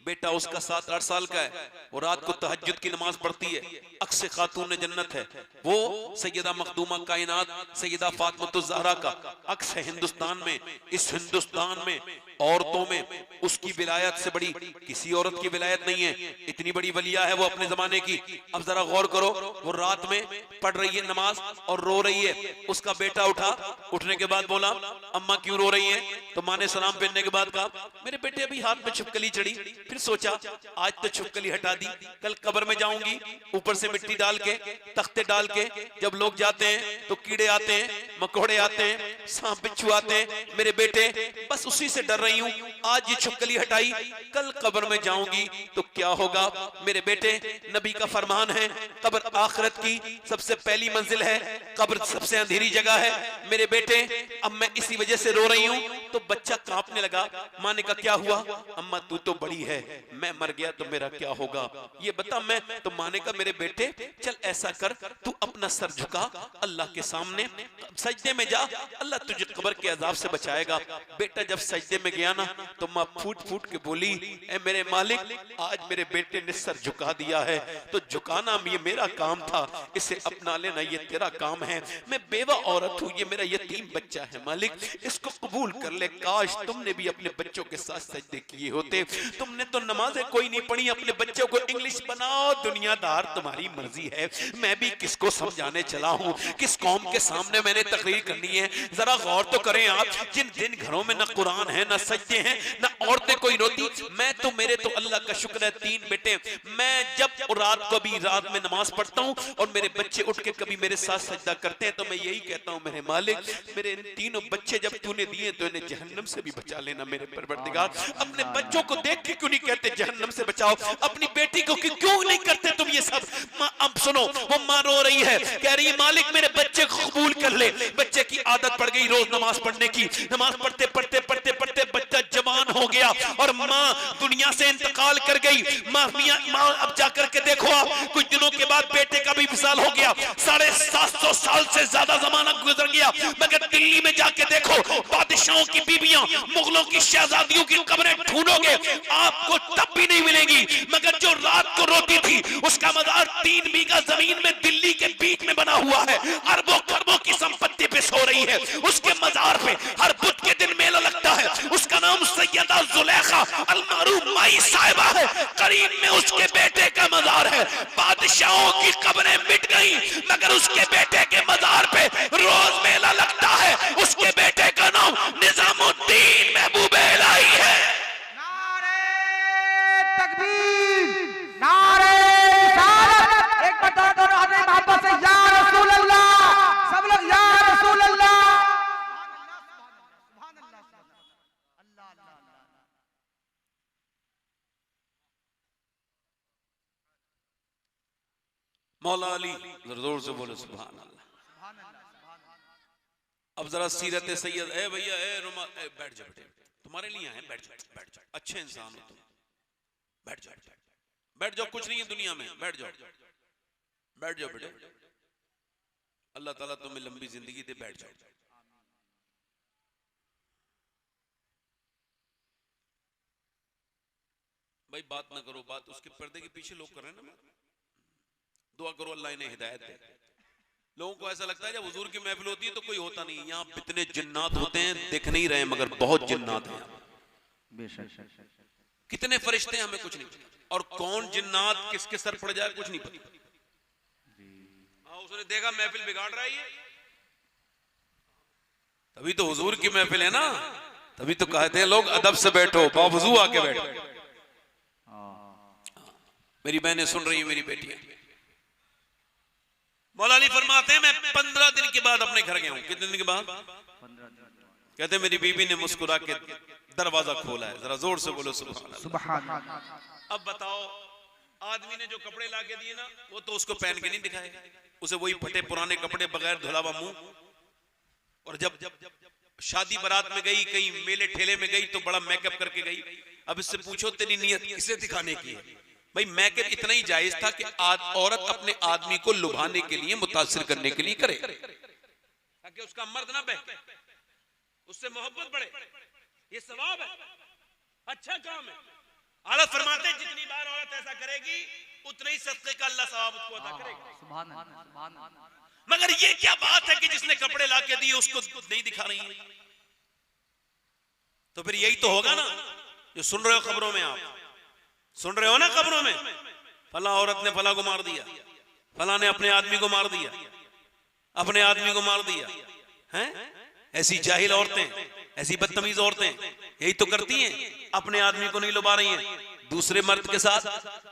बेटा उसका 7-8 साल का है, वो रात को तहज्जुद की नमाज पढ़ती है, अक्स खातून जन्नत है, वो सैयदा मखदूमा कायनात सैयदा फातिमा ज़हरा का अक्स है हिंदुस्तान में। इस हिंदुस्तान में औरतों में उसकी विलायत से बड़ी किसी औरत की विलायत नहीं है, इतनी बड़ी वलिया है वो अपने जमाने की। अब जरा गौर करो, वो रात में पढ़ रही है नमाज और रो रही है। उसका बेटा उठा, उठने के बाद बोला अम्मा क्यों रो रही है? तो माँ ने सलाम फेरने के बाद कहा मेरे बेटे अभी हाथ में छिपकली चढ़ी। फिर सोचा आज तो छिपकली हटा दी, कल कब्र में जाऊंगी, ऊपर से मिट्टी डाल के तख्ते डाल के जब लोग जाते हैं तो कीड़े आते हैं, मकोड़े आते हैं, सांप बिच्छू आते हैं। मेरे बेटे बस उसी से डर रही हूँ, आज ये छिपकली हटाई, कल कब्र में जाऊंगी तो क्या होगा? मेरे बेटे नबी का फरमान है कब्र आखिरत की सबसे पहली मंजिल है, कब्र सबसे अंधेरी जगह है। मेरे बेटे अब मैं इसी वजह से रो रही हूँ तो बच्चा कांपने लगा। माँ ने कहा क्या हुआ? अम्मा तू तो बड़ी है, मैं मर गया तो मेरा क्या होगा, ये बता। मैं तो माँ ने कहा मेरे बेटे चल ऐसा कर, तू अपना सर झुका अल्लाह के सामने, सजदे में जा, अल्लाह तुझे कब्र के अजाब से बचाएगा। बेटा जब सजदे में गया ना तो माँ फूट फूट के बोली, ए मेरे मालिक आज मेरे बेटे ने सर झुका दिया है, तो झुकाना ये मेरा काम था, इसे अपना लेना ये तेरा काम है। मैं बेवा औरत हूँ, ये मेरा यतीम बच्चा है, मालिक इसको कबूल कर ले। काश तुमने भी अपने बच्चों के साथ सजदे किए होते। तुमने तो नमाजें कोई नहीं पढ़ी, अपने बच्चों को इंग्लिश बनाओ, दुनियादार तुम्हारी मर्जी है। मैं भी किसको समझाने चला हूँ, किस कौम के सामने मैंने तकरीर करनी है। जरा गौर तो करें आप, जिन घरों में ना कुरान है, ना सजदे हैं, ना औरतें कोई रोती। मैं तो मेरे तो अल्लाह का शुक्र है 3 बेटे, मैं जब रात को भी रात में नमाज पढ़ता हूँ और मेरे बच्चे उठ के कभी मेरे साथ सजदा करते हैं तो मैं यही कहता हूँ, मेरे मालिक मेरे इन तीनों बच्चे जब तूने दिए तो इन्हें जहन्नम से भी बचा लेना मेरे परवरदिगार। अपने बच्चों को देख के क्यों नहीं कहते जहन्नम से बचाओ, अपनी बेटी को क्यों नहीं करते तुम ये सब। अब सुनो, वो माँ रो रही है, कह रही है मालिक मेरे बच्चे को कबूल कर ले। बच्चे की आदत पड़ गई रोज नमाज पढ़ने की, नमाज पढ़ते पढ़ते पढ़ते पढ़ते बच्चा जवान हो गया और माँ दुनिया से इंतकाल कर गई। माँ अब जाकर के देखो आप, कुछ दिनों के बाद बेटे का भी विसाल हो गया। 750 साल से ज्यादा जमाना गुजर गया, मगर दिल्ली में जाके देखो बादशाहों की बीबियां, मुगलों की शहजादियों की कब्रें ढूंढोगे आपको तब भी नहीं मिलेगी। मगर जो रात को रोती थी उसका मजार 3 बीघा जमीन में दिल्ली के बीच में बना हुआ है, अरबों खरबों की संपत्ति पे सो रही है। उसके मजार पे हर बुध के दिन मेला लगता है। उसका नाम सैयदा जुलेखा अल-मारूफ माई साहिबा है। करीब में उसके बेटे का मजार है। बादशाहों की कब्रें मिट गई मगर उसके बेटे के मजार पे रोज मेला लगता है। उसके बेटे का नाम निजामुद्दीन महबूब इलाही है। नारे तकबीर, नारे रिसालत। एक बार दो हाथ मोहब्बत से या रसूल अल्लाह, सब लोग या रसूल अल्लाह। सुभान अल्लाह, अल्लाह अल्लाह। मौला अली जोर से बोले सुभान अल्लाह। अब जरा सीरत सैयद, ए भैया ए रुमाल, बैठ जाओ बेटे, तुम्हारे लिए है, बैठ जाओ बैठ जाओ, अच्छे इंसान हो तुम, बैठ जाओ बैठ जाओ, कुछ नहीं है दुनिया में, बैठ जाओ बैठ जाओ बेटे, अल्लाह ताला तुम्हें लंबी जिंदगी दे, बैठ जाओ। भाई बात ना करो, बात उसके पर्दे के पीछे लोग कर रहे हैं ना। दुआ करो अल्लाह इन्हें हिदायत दे। लोगों को ऐसा लगता है जब हुजूर की महफिल होती है तो कोई होता नहीं। यहाँ इतने जिन्नात होते हैं, दिख नहीं रहे मगर बहुत जिन्नात हैं। कितने फरिश्ते हैं हमें कुछ नहीं पता, और कौन जिन्नात किसके सर पड़ जाए कुछ नहीं पता। उसने देखा महफिल बिगाड़ रहा है, तभी तो हुजूर की महफिल है ना, तभी तो कहते हैं लोग अदब से बैठो, बावजू आके बैठो। मेरी बहनें सुन रही है, मेरी बेटियां। मौला अली फरमाते हैं मैं 15 दिन के बाद अपने घर गया हूं। कितने दिन के बाद? 15 दिन। कहते मेरी बीबी ने मुस्कुरा के दरवाजा खोला है। जरा जोर से बोलो सुभान अल्लाह। अब बताओ, आदमी ने जो कपड़े लाके दिए ना वो तो उसको पहन के नहीं दिखाएगा, उसे वही फटे पुराने कपड़े बगैर धुलावा मुंह। और जब शादी बारात में गई, कहीं मेले ठेले में गई तो बड़ा मेकअप करके गई। अब इससे पूछो तेरी नियत किसे दिखाने की है? भाई मेकअप इतना ही जायज था कि औरत अपने आदमी को लुभाने के लिए, मुतासिर करने के लिए करे, ताकि उसका मर्द ना बहके, उससे मोहब्बत बढ़े। ये सवाब है, अच्छा काम है। आला फरमाते हैं जितनी बार औरत ऐसा करेगी उतना ही सदके का अल्लाह सवाब उसको अता करेगा। सुभान अल्लाह, सुभान अल्लाह। मगर ये क्या बात है कि जिसने कपड़े लाके दिए उसको नहीं दिखा रही है? तो फिर यही तो होगा ना जो सुन रहे हो खबरों में, आप सुन रहे हो ना खबरों में, फला औरत ने फला को मार दिया, फला ने अपने आदमी को मार दिया, अपने आदमी को मार दिया। हैं? ऐसी जाहिल औरतें, ऐसी बदतमीज औरतें यही तो करती हैं। अपने आदमी को नहीं लुभा रही हैं, दूसरे मर्द के साथ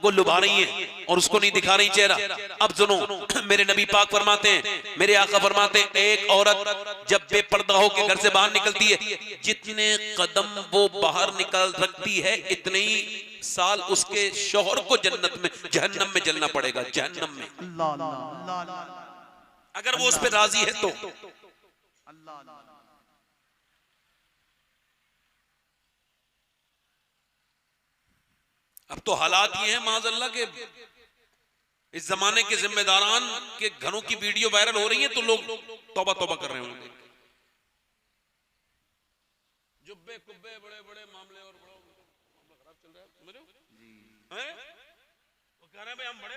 वो लुभा रही हैं और उसको नहीं दिखा रही चेहरा। अब सुनो, मेरे नबी पाक फरमाते हैं, मेरे आका फरमाते हैं, एक औरत जब बेपर्दा होकर घर से बाहर निकलती है, जितने कदम वो बाहर निकल रखती है इतने ही साल उसके शौहर को जहन्नम में जलना पड़ेगा, जहन्नम में। अगर वो उस पर राजी है तो। अब तो हालात ये हैं माज़अल्लाह के इस जमाने के जिम्मेदारान के घरों की वीडियो वायरल हो रही है तो लोग तौबा तौबा कर रहे होंगे। जुब्बे कुब्बे बड़े बड़े मामले और बड़ा मामला खराब चल रहा है, समझ रहे हो जी? वो कह रहे हैं भाई हम बड़े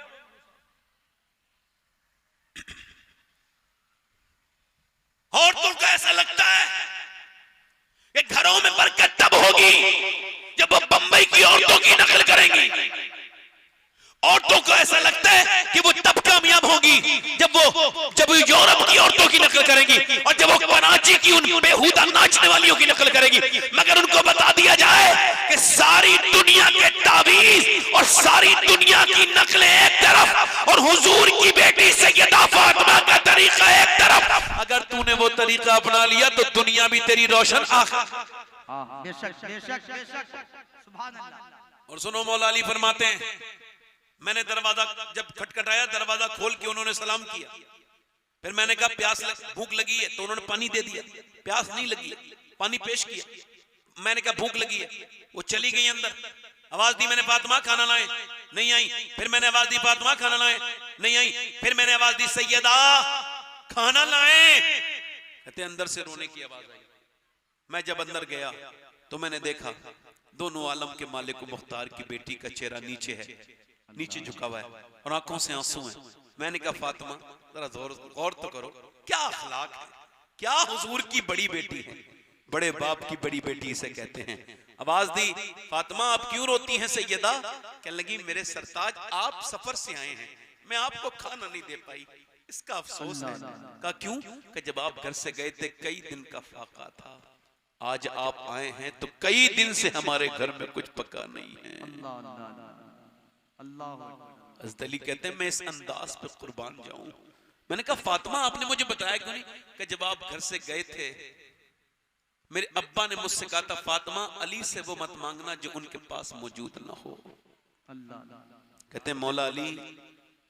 औरतों को ऐसा लगता है कि घरों में बरकत तब होगी जब वो बंबई की औरतों की नकल करेंगी। औरतों को ऐसा लगता है कि वो तब कामयाब होगी जब वो यूरोप की औरतों की नकल करेंगी और जब वो कराची की उन बेहुदा नाचने वालियों की नकल करेगी। मगर उनको बता दिया जाए कि सारी दुनिया के तावीज और सारी दुनिया की नकलें एक तरफ और हुजूर की बेटी सैयदा फातिमा का तरीका एक तरफ। अगर तूने वो तरीका अपना लिया तो दुनिया भी तेरी रोशन बेशक बेशक बेशक सुभान अल्लाह। और सुनो, मौला अली फरमाते हैं मैंने दरवाजा जब खटखटाया, दरवाजा खोल के उन्होंने सलाम किया। फिर मैंने कहा भूख लगी है, तो उन्होंने पानी दे दिया। प्यास नहीं लगी, पानी पेश किया। मैंने कहा भूख लगी है, वो चली गई अंदर। आवाज दी मैंने फातिमा खाना लाए, नहीं आई। फिर मैंने आवाज दी फातिमा खाना लाए, नहीं आई। फिर मैंने आवाज दी सैयदा खाना लाए। कहते अंदर से रोने की आवाज आई। मैं जब अंदर गया तो मैंने देखा दोनों आलम के मालिक मुख्तार की बेटी का चेहरा नीचे है, नीचे झुका हुआ है और आंखों से आंसू हैं। मैंने कहा फातिमा जरा गौर तो करो, क्या अखलाक है, क्या हुजूर की बड़ी बेटी है, बड़े बाप की बड़ी बेटी इसे कहते हैं। आवाज दी फातिमा आप क्यों रोती हैं सैयदा? कहने लगी मेरे सरताज आप सफर से आए हैं, मैं आपको खाना नहीं दे पाई, इसका अफसोस है। कहा क्यों? कि जब आप घर से गए थे कई दिन का फाका था, आज आप आए हैं तो कई दिन से हमारे घर में कुछ पका नहीं है। हज़रत अली कहते हैं मैं इस अंदाज पे कुर्बान जाऊं। मैंने कहा फातिमा आपने मुझे बताया क्यों नहीं? कि जब आप घर से गए थे मेरे अब्बा ने मुझसे कहा था फातिमा अली से वो मत मांगना जो उनके पास मौजूद ना हो। कहते हैं मौला अली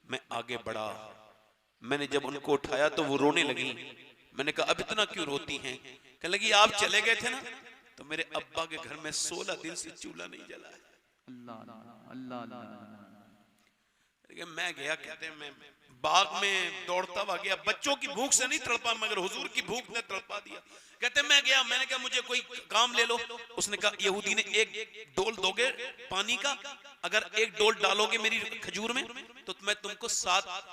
मैं आगे बढ़ा, मैंने जब उनको उठाया तो वो रोने लगी। मैंने कहा अब इतना क्यों रोती हैं? कहने लगी आप चले गए थे ना तो मेरे अब्बा के घर में 16 दिन से चूल्हा नहीं जला है। मैं गया, कहते हैं मैं बाग में दौड़ता हुआ गया, बच्चों की भूख से नहीं तड़पा मगर हुजूर की भूख ने तड़पा दिया। कहते मैं गया, मैंने कहा मुझे कोई काम ले लो। उसने कहा यहूदी ने एक डोल दोगे पानी का, अगर एक डोल डालोगे मेरी खजूर में तो मैं तुमको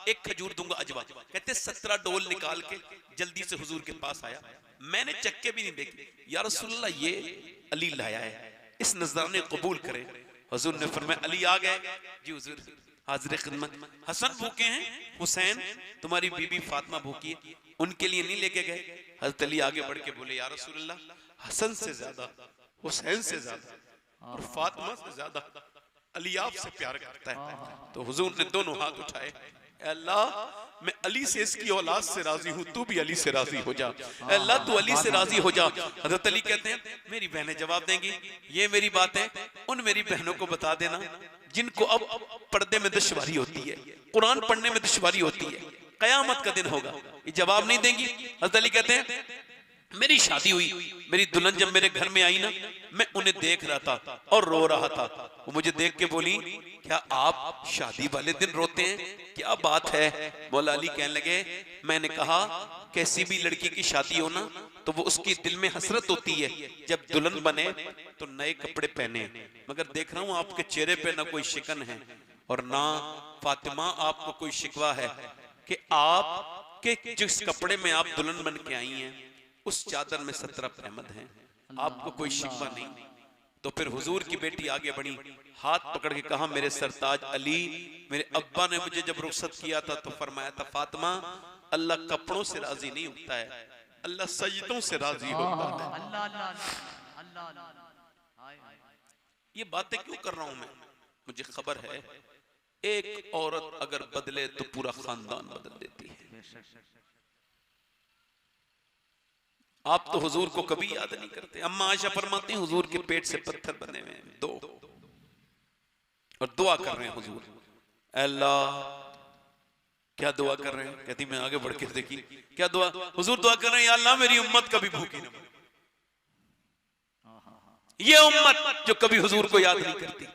1 खजूर दूंगा अजवा। कहते 17 डोल निकाल के जल्दी से हुजूर के पास आया। मैंने चक्के भी नहीं देखे, या रसूलल्लाह ये अली लाया है, इस नजराने कबूल करे। हुजूर ने फरमाया अली आ गए जी हुजूर हाजिर खिदमत। हसन भूखे हैं, हुसैन तुम्हारी बीबी फातिमा भूखी है, उनके लिए नहीं लेके गए? हज़रत अली आगे बढ़ के बोले या रसूलल्लाह हसन से ज्यादा, हुसैन से ज्यादा और फातिमा से ज्यादा अली आपसे प्यार करता है। तो हुजूर ने दोनों हाथ उठाए, अल्लाह मैं अली से इसकी औलाद से राजी हूँ, तू भी अली से राजी हो जा। अल्लाह तू अली से राजी हो जा। हज़रत अली कहते हैं मेरी बहनें जवाब देंगी ये मेरी बात है, उन मेरी बहनों को बता देना जिनको अब पर्दे में दुश्वारी होती है, कुरान पढ़ने में दुश्वारी होती है, कयामत का दिन होगा, ये जवाब नहीं देंगी। हज़रत अली कहते हैं मेरी शादी हुई, मेरी दुल्हन जब मेरे घर में आई ना मैं उन्हें देख रहा था और रो रहा था। वो मुझे देख के बोली क्या आप शादी वाले दिन रोते हैं, क्या बात है? मौला अली कहने लगे मैंने कहा कैसी भी लड़की की शादी हो ना तो वो उसकी दिल में हसरत होती है जब दुल्हन बने तो नए कपड़े पहने, मगर देख रहा हूँ आपके चेहरे पे ना कोई शिकन है और ना फातिमा आपको कोई शिकवा है कि आप के जिस कपड़े में आप दुल्हन बन के आई हैं उस चादर में 17 अहमद हैं, आपको कोई शिकवा नहीं। तो फिर हुजूर की बेटी आगे बढ़ी, हाथ पकड़ के कहा मेरे सरताज अली, मेरे अब्बा ने मुझे जब रुखसत किया था तो फरमाया था फातिमा अल्लाह कपड़ों से राजी नहीं होता है, अल्लाह सजदों से राजी होता है। ये बातें क्यों कर रहा हूं मैं? मुझे खबर है एक औरत अगर बदले तो पूरा खानदान बदल देती है। आप तो हुजूर को कभी याद नहीं करते। अम्मा आयशा फरमाती हैं हुजूर के पेट से पत्थर बने हुए हैं 2 और दुआ कर रहे हैं हुजूर, अल्लाह क्या दुआ कर रहे हैं? कहती मैं आगे बढ़ के देखी क्या दुआ, हुजूर दुआ कर रहे हैं या अल्लाह मेरी उम्मत कभी भूखी ना मरे, ये उम्मत जो कभी हुजूर को याद नहीं करती,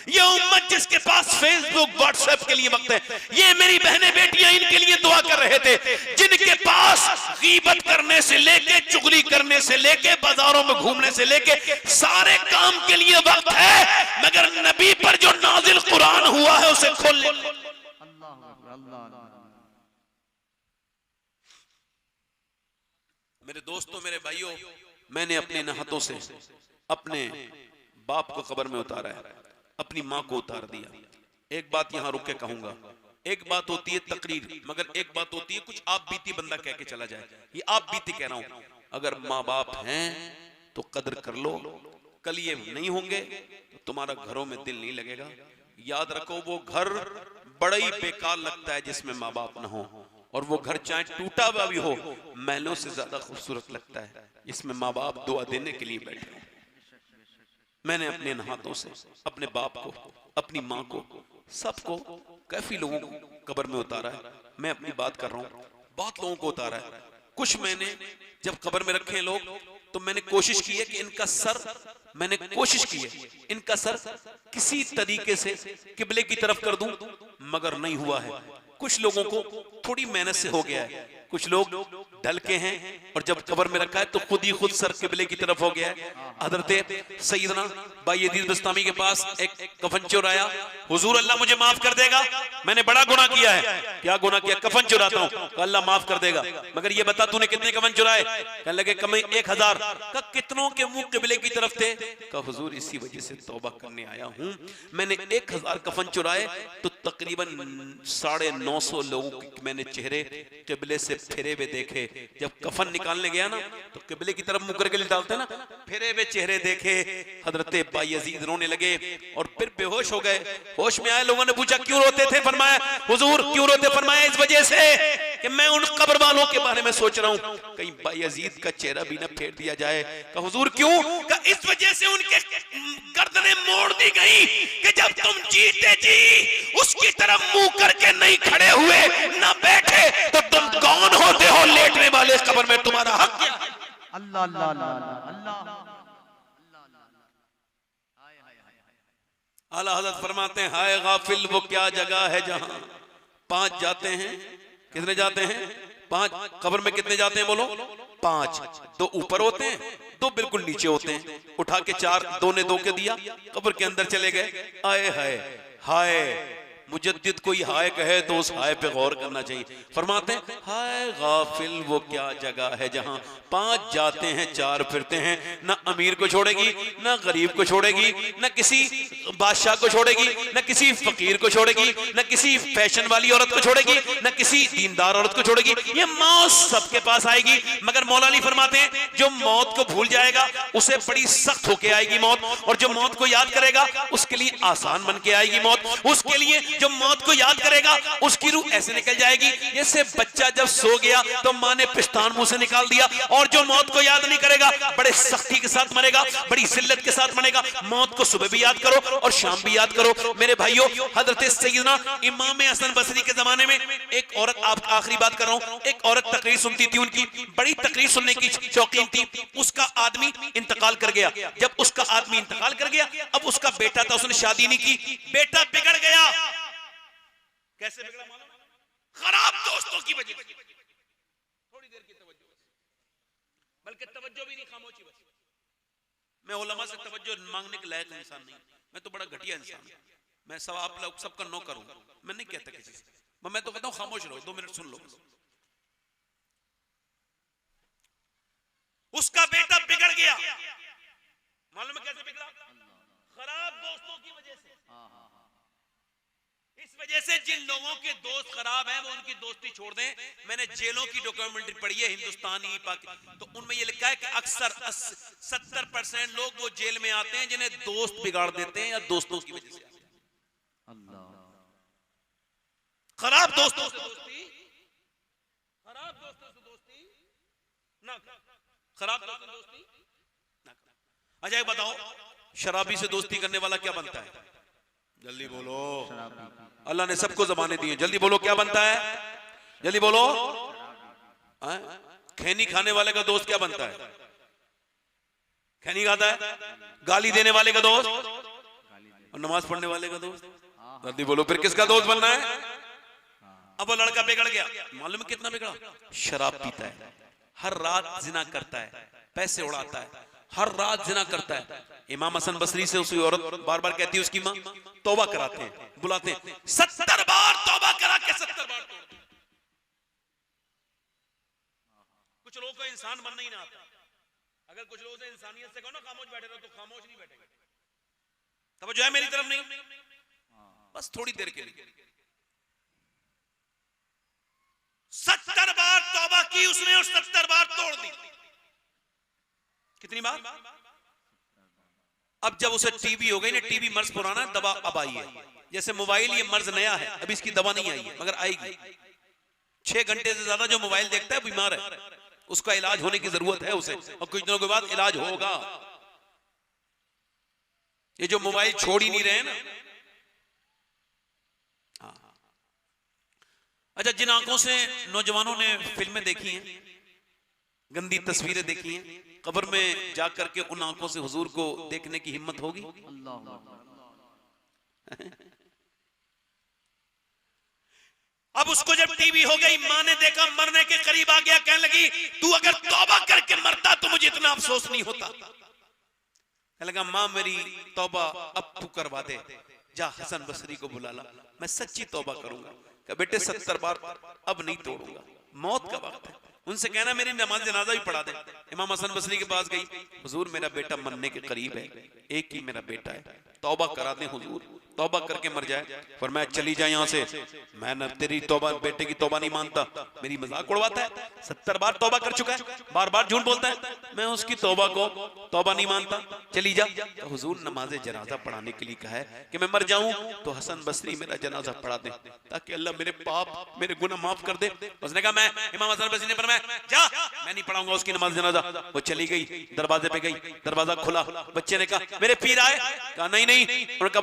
ये उम्मत जिसके पास फेसबुक व्हाट्सएप के लिए वक्त है, ये मेरी बहनें बेटियां इनके लिए दुआ कर रहे थे, जिनके पास गीबत करने से लेके चुगली करने से लेके बाजारों में घूमने से लेके सारे काम के लिए वक्त है, मगर नबी पर जो नाजिल कुरान हुआ है उसे खोल ले। मेरे दोस्तों, मेरे भाइयों, मैंने अपने इन हाथों से अपने बाप को कब्र में उतारा है, अपनी माँ को उतार दिया। एक बात यहां रुक के कहूंगा, एक बात होती है तकरीर, मगर एक बात होती है कुछ आप बीती बंदा कह के चला जाए। ये आप बीती कह रहा हूं। अगर माँ बाप हैं तो कदर कर लो, कल ये नहीं होंगे तो तुम्हारा घरों में दिल नहीं लगेगा। याद रखो, वो घर बड़ा ही बेकार लगता है जिसमें माँ बाप ना हो, और वो घर चाहे टूटा हुआ भी हो महलों से ज्यादा खूबसूरत लगता है इसमें माँ बाप दुआ देने के लिए बैठे हो। मैंने अपने इन हाथों से अपने बाप को, अपनी माँ को, सबको, काफी लोगों को कब्र में उतारा है। मैं अपनी बात कर रहा हूँ, बहुत लोगों को उतारा है। कुछ मैंने जब कब्र में रखे लोग तो मैंने कोशिश की है कि इनका सर, मैंने कोशिश की है इनका सर किसी तरीके से किबले की तरफ कर दूं, मगर नहीं हुआ है। कुछ लोगों को थोड़ी मेहनत से हो गया है, कुछ लोग ढल के हैं और जब कब्र में रखा है तो खुद ही खुद सर किबले की तरफ हो गया है। हजरत सैयदना बायजीद बस्तामी के पास एक कफन चोर आया, हुजूर अल्लाह मुझे माफ कर देगा, मैंने बड़ा गुनाह किया है। क्या गुनाह किया? कफन चुराता हूँ। अल्लाह माफ कर देगा, मगर ये बता तूने कितने कफन चुराए? कहने लगे कम 1000। का कितनों के मुंह किबले की तरफ थे? का हुजूर इसी वजह से तौबा करने आया हूँ, मैंने 1000 कफन चुराए तो तकरीबन 950 लोगों के मैंने चेहरे किबले से फिरे हुए देखे। जब कफन निकालने गया ना तो किबले की तरफ मुकर के डालते ना, फिरे हुए चेहरे देखे। हजरत बायजीद रोने लगे और फिर बेहोश हो गए। होश में आए, लोगों ने पूछा क्यों रोते थे? फरमाया हुजूर क्यों रोते? फरमाया इस वजह से कि मैं उन कब्र वालों के बारे में सोच रहा हूँ, कहीं बायजीद का चेहरा भी ना फेर दिया जाए। का हुजूर क्यों? का इस वजह से उनके गर्दनें मोड़ दी गई कि जब तुम जीते जी उसकी तरफ मुंह करके नहीं खड़े हुए, ना बैठे, तो तुम कौन होते हो लेटने वाले इस कब्र में? तुम्हारा हक क्या? अल्लाह अल्लाह अल्लाह। आला हज़रत फरमाते हैं, हाय गाफिल वो क्या जगह है जहां 5 जाते हैं। कितने जाते हैं? 5। कब्र में कितने जाते हैं बोलो? 5। 2 ऊपर होते हैं, 2 बिल्कुल नीचे होते हैं। उठा के 4, 2 ने 2 के दिया, कब्र के अंदर चले गए। आए हाय हाय, मुजद्दिद कोई हाय कहे तो उस हाय पे गौर करना चाहिए। फरमाते हैं हाय गाफिल वो क्या जगह है जहां 5 जाते हैं 4 फिरते हैं, ना अमीर को छोड़ेगी, ना गरीब को छोड़ेगी, ना किसी बादशाह को छोड़ेगी, ना किसी फकीर को छोड़ेगी, ना किसी फैशन वाली औरत को छोड़ेगी, ना किसी दीनदार औरत को छोड़ेगी। ये मौत सबके पास आएगी, मगर मौला अली फरमाते हैं जो मौत को भूल जाएगा उसे बड़ी सख्त होके आएगी मौत, और जो मौत को याद करेगा उसके लिए आसान बन के आएगी मौत। उसके लिए जो मौत को याद करेगा उसकी रूह ऐसे निकल जाएगी जैसे बच्चा जब सो गया तो मां ने पिस्तान मुंह से निकाल दिया। और जो मौत को याद नहीं करेगा बड़े सख्ती के साथ मरेगा, बड़ी जिल्लत के साथ मरेगा। मौत को सुबह भी याद करो और शाम भी याद करो। मेरे भाइयों, हजरत सैयदना इमाम हसन बसरी के जमाने में एक औरत, आप आखिरी बात कर रहा हूं, एक औरत तकरीर सुनती थी, उनकी बड़ी तकरीर सुनने की शौकीन थी। उसका आदमी इंतकाल कर गया। जब उसका आदमी इंतकाल कर गया, अब उसका बेटा था, उसने शादी नहीं की, बेटा बिगड़ गया। कैसे बिगड़ा मालूम? खराब दोस्तों की वजह से। थोड़ी देर की तवज्जो, बल्कि तवज्जो भी नहीं, खामोशी बस। मैं उलमा से तवज्जो मांगने के लायक इंसान नहीं, मैं तो बड़ा घटिया इंसान हूं। मैं सब आप लोग सबका नो करूंगा, मैं नहीं कहता किसी से, मैं तो कहता हूं खामोश रहो, 2 मिनट सुन लो। उसका बेटा बिगड़ गया, मालूम है कैसे बिगड़ा? खराब दोस्तों की वजह से। इस वजह से जिन लोगों के दोस्त खराब हैं वो उनकी दोस्ती छोड़ दें। मैंने जेलों की डॉक्यूमेंट्री पढ़ी है, हिंदुस्तानी पाकिस्तानी, तो उनमें ये लिखा है कि अक्सर 70% लोग वो जेल में आते हैं जिन्हें दोस्त बिगाड़ देते हैं या दोस्तों की वजह से आते हैं। अल्लाह, खराब दोस्तों से दोस्ती, खराब दोस्तों से दोस्ती ना, खराब दोस्तों से दोस्ती ना। अच्छा बताओ, शराबी से दोस्ती करने वाला क्या बनता है? जल्दी बोलो, अल्लाह ने सबको ज़बानें दी हैं, जल्दी बोलो क्या बनता है? जल्दी बोलो। खैनी खाने वाले का दोस्त क्या बनता है? खैनी खाता है। गाली देने वाले का दोस्त, और नमाज पढ़ने वाले का दोस्त? जल्दी बोलो, फिर किसका दोस्त बनना है? अब वो लड़का बिगड़ गया, मालूम है कितना बिगड़ा? शराब पीता है, हर रात जिना करता है, पैसे उड़ाता है, हर रात जिना करता है। इमाम हसन बसरी से उसकी औरत बार बार कहती है, उसकी माँ तौबा कराते हैं, बुलाते हैं, 70 बार तौबा करा के 70 बार तोड़। कुछ लोगों को इंसान बनना ही ना आता। अगर कुछ लोगों से इंसानियत से कहो ना खामोश बैठे रहो, तो खामोश नहीं बैठेंगे। तब जो है मेरी तरफ नहीं, बस थोड़ी देर के लिए। 70 बार तौबा की उसने और 70 बार तोड़ दी। कितनी बार? अब जब उसे टीबी हो गई ना, टीबी मर्ज पुराना, दवा अब आई है। जैसे मोबाइल, ये मर्ज नया है, अभी इसकी दवा नहीं आई है, मगर आएगी। 6 घंटे से ज्यादा जो मोबाइल देखता है बीमार है, उसका इलाज होने की जरूरत है उसे, और कुछ दिनों के बाद इलाज होगा। ये जो मोबाइल छोड़ ही नहीं रहे ना। अच्छा, जिन आंखों से नौजवानों ने फिल्में देखी हैं, गंदी तस्वीरें देखी हैं, कब्र में जाकर के उन आंखों से हुजूर को देखने की हिम्मत होगी? अब उसको जब टीबी हो गई, मां ने देखा, मरने के करीब आ गया, कहने लगी, तू अगर तौबा करके मरता तो मुझे इतना अफसोस नहीं होता। कहने लगा, मां मेरी तौबा अब तू करवा दे, जा हसन बसरी को बुला ला, मैं सच्ची तौबा करूंगा। कहा, बेटे 70 बार अब नहीं तोड़ूंगा, मौत का वक्त है। उनसे कहना मेरी नमाज जनाजा भी पढ़ा दे। इमाम हसन बसरी के पास गई, हुजूर मेरा बेटा मरने के करीब है, एक ही मेरा बेटा है, तौबा करा दे हुजूर, तौबा करके मर जाए। फरमाया, चली जाए यहाँ से, मैं न तेरी तौबा, बेटे की तौबा नहीं मानता, मेरी मजाक उड़वाता है, 70 बार तौबा कर चुका है, बार बार झूठ बोलता है, मैं उसकी तौबा को तौबा नहीं मानता, चली जा। तो हुजूर नमाज जनाजा पढ़ाने के लिए कहा है कि मैं मर जाऊं तो हसन बसरी मेरा जनाजा पढ़ा दे, ताकि अल्लाह मेरे पाप, मेरे गुनाह माफ कर दे। उसने कहा, मैं, इमाम हसन बसरी ने फरमाया, जा, मैं नहीं पढ़ाऊंगा उसकी नमाज जनाजा। वो चली गई, दरवाजे पे गई, दरवाजा खुला, बच्चे ने कहा, मेरे पीर आए? कहा, नहीं नहीं। उन्होंने कहा,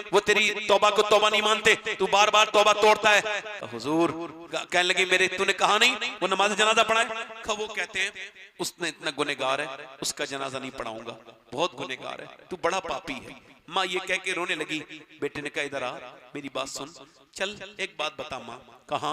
वो तेरी तौबा को तौबा नहीं मानते, तू बार बार तौबा तोड़ता है। कहा, हुजूर, कहने लगी, मेरे तूने कहा नहीं वो नमाज जनाजा पढ़ाए? कहा, वो कहते हैं उसने इतना गुनहगार है, उसका जनाजा नहीं पढ़ाऊंगा, बहुत गुनहगार है, तू बड़ा पापी है। माँ ये कह के रोने लगी। बेटे ने कहा, इधर आ, मेरी बात सुन, चल एक बात बता माँ। कहा,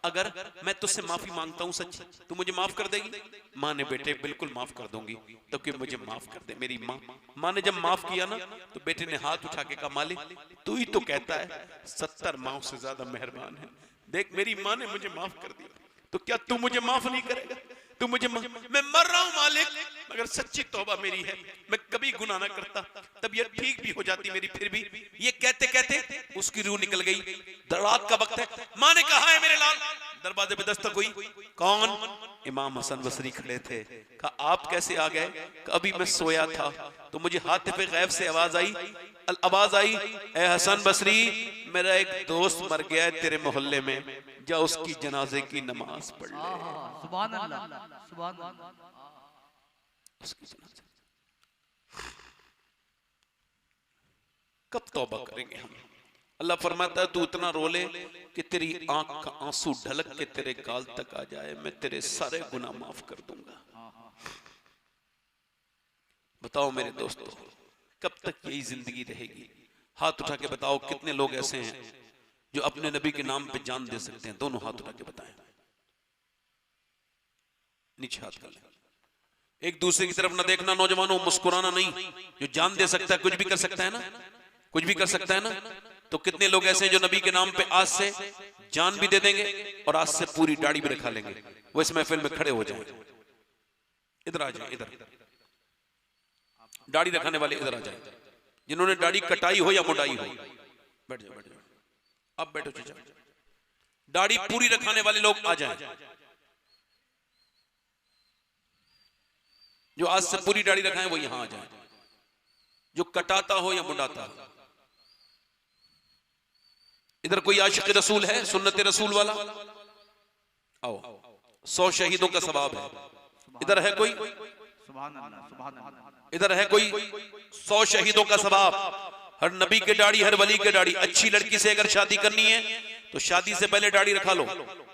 अगर मैं तुझसे माफी मांगता हूँ सच, तू मुझे माफ कर देगी? माँ ने, बेटे बिल्कुल माफ कर दूंगी, तो कि मुझे माफ कर दे मेरी माँ। माँ ने जब माफ किया ना, तो बेटे ने हाथ उठा के कहा, मालिक तू ही तो कहता है 70 माओं से ज्यादा मेहरबान है, देख मेरी माँ ने मुझे माफ कर दिया, तो क्या तू मुझे माफ नहीं करेगा? तू मुझे, मैं मर रहा हूं मालिक, मगर सच्ची तौबा मेरी है, मैं कभी गुनाह ना करता, तबीयत ठीक भी हो जाती मेरी, फिर भी। ये कहते कहते उसकी रूह निकल गई। रात का वक्त है, माँ ने कहा है मेरे लाल? दरवाजे पे दस्तक हुई, कौन? इमाम हसन बसरी खड़े थे। कहा, आप कैसे आ गए? अभी मैं सोया था तो मुझे हाथ पे गैब से आवाज आई, ए हसन बसरी, मेरा एक दोस्त मर गया है तेरे मोहल्ले में, जा उसकी जनाजे की नमाज पढ़ ले। सुभान अल्लाह, सुभान अल्लाह। कब तौबा करेंगे हम? अल्लाह फरमाता है, तू इतना रो ले कि तेरी आंख का आंसू ढलक के तेरे गाल तक आ जाए, मैं तेरे सारे गुनाह माफ कर दूंगा। बताओ मेरे दोस्तों, कब तक यही जिंदगी रहेगी? हाथ उठा के बताओ, कितने लोग ऐसे हैं जो अपने नबी के नाम पे जान दे सकते हैं? दोनों हाथ उठा के बताएं, नीचे हाथ कर ले। एक दूसरे की तरफ ना देखना नौजवानों, मुस्कुराना नहीं। जो जान दे सकता है, कुछ भी कर सकता है ना, कुछ भी कर सकता है ना। तो कितने लोग ऐसे हैं जो नबी के नाम पे आज से जान भी दे देंगे और आज से पूरी दाढ़ी भी रखा लेंगे। वो इस महफिल में खड़े हो जाएं, इधर आ जाए, इधर दाढ़ी रखने वाले इधर आ जाए, जिन्होंने दाढ़ी कटाई हो या मुंडाई हो, बैठ जाओ, बैठ जाओ, अब बैठो चाचा। दाढ़ी पूरी रखने वाले लोग आ जाएं, जो आज से पूरी दाढ़ी रखाएं वो यहां आ जाए। जो कटाता हो या मुंडाता हो, इधर कोई आशिक रसूल है, सुन्नत रसूल वाला? आओ, 100 शहीदों का सवाब है। इधर है कोई? इधर है कोई? 100 शहीदों का सवाब। हर नबी के दाढ़ी, हर वली के दाढ़ी। अच्छी लड़की से अगर शादी करनी है तो शादी से पहले दाढ़ी रखा लो,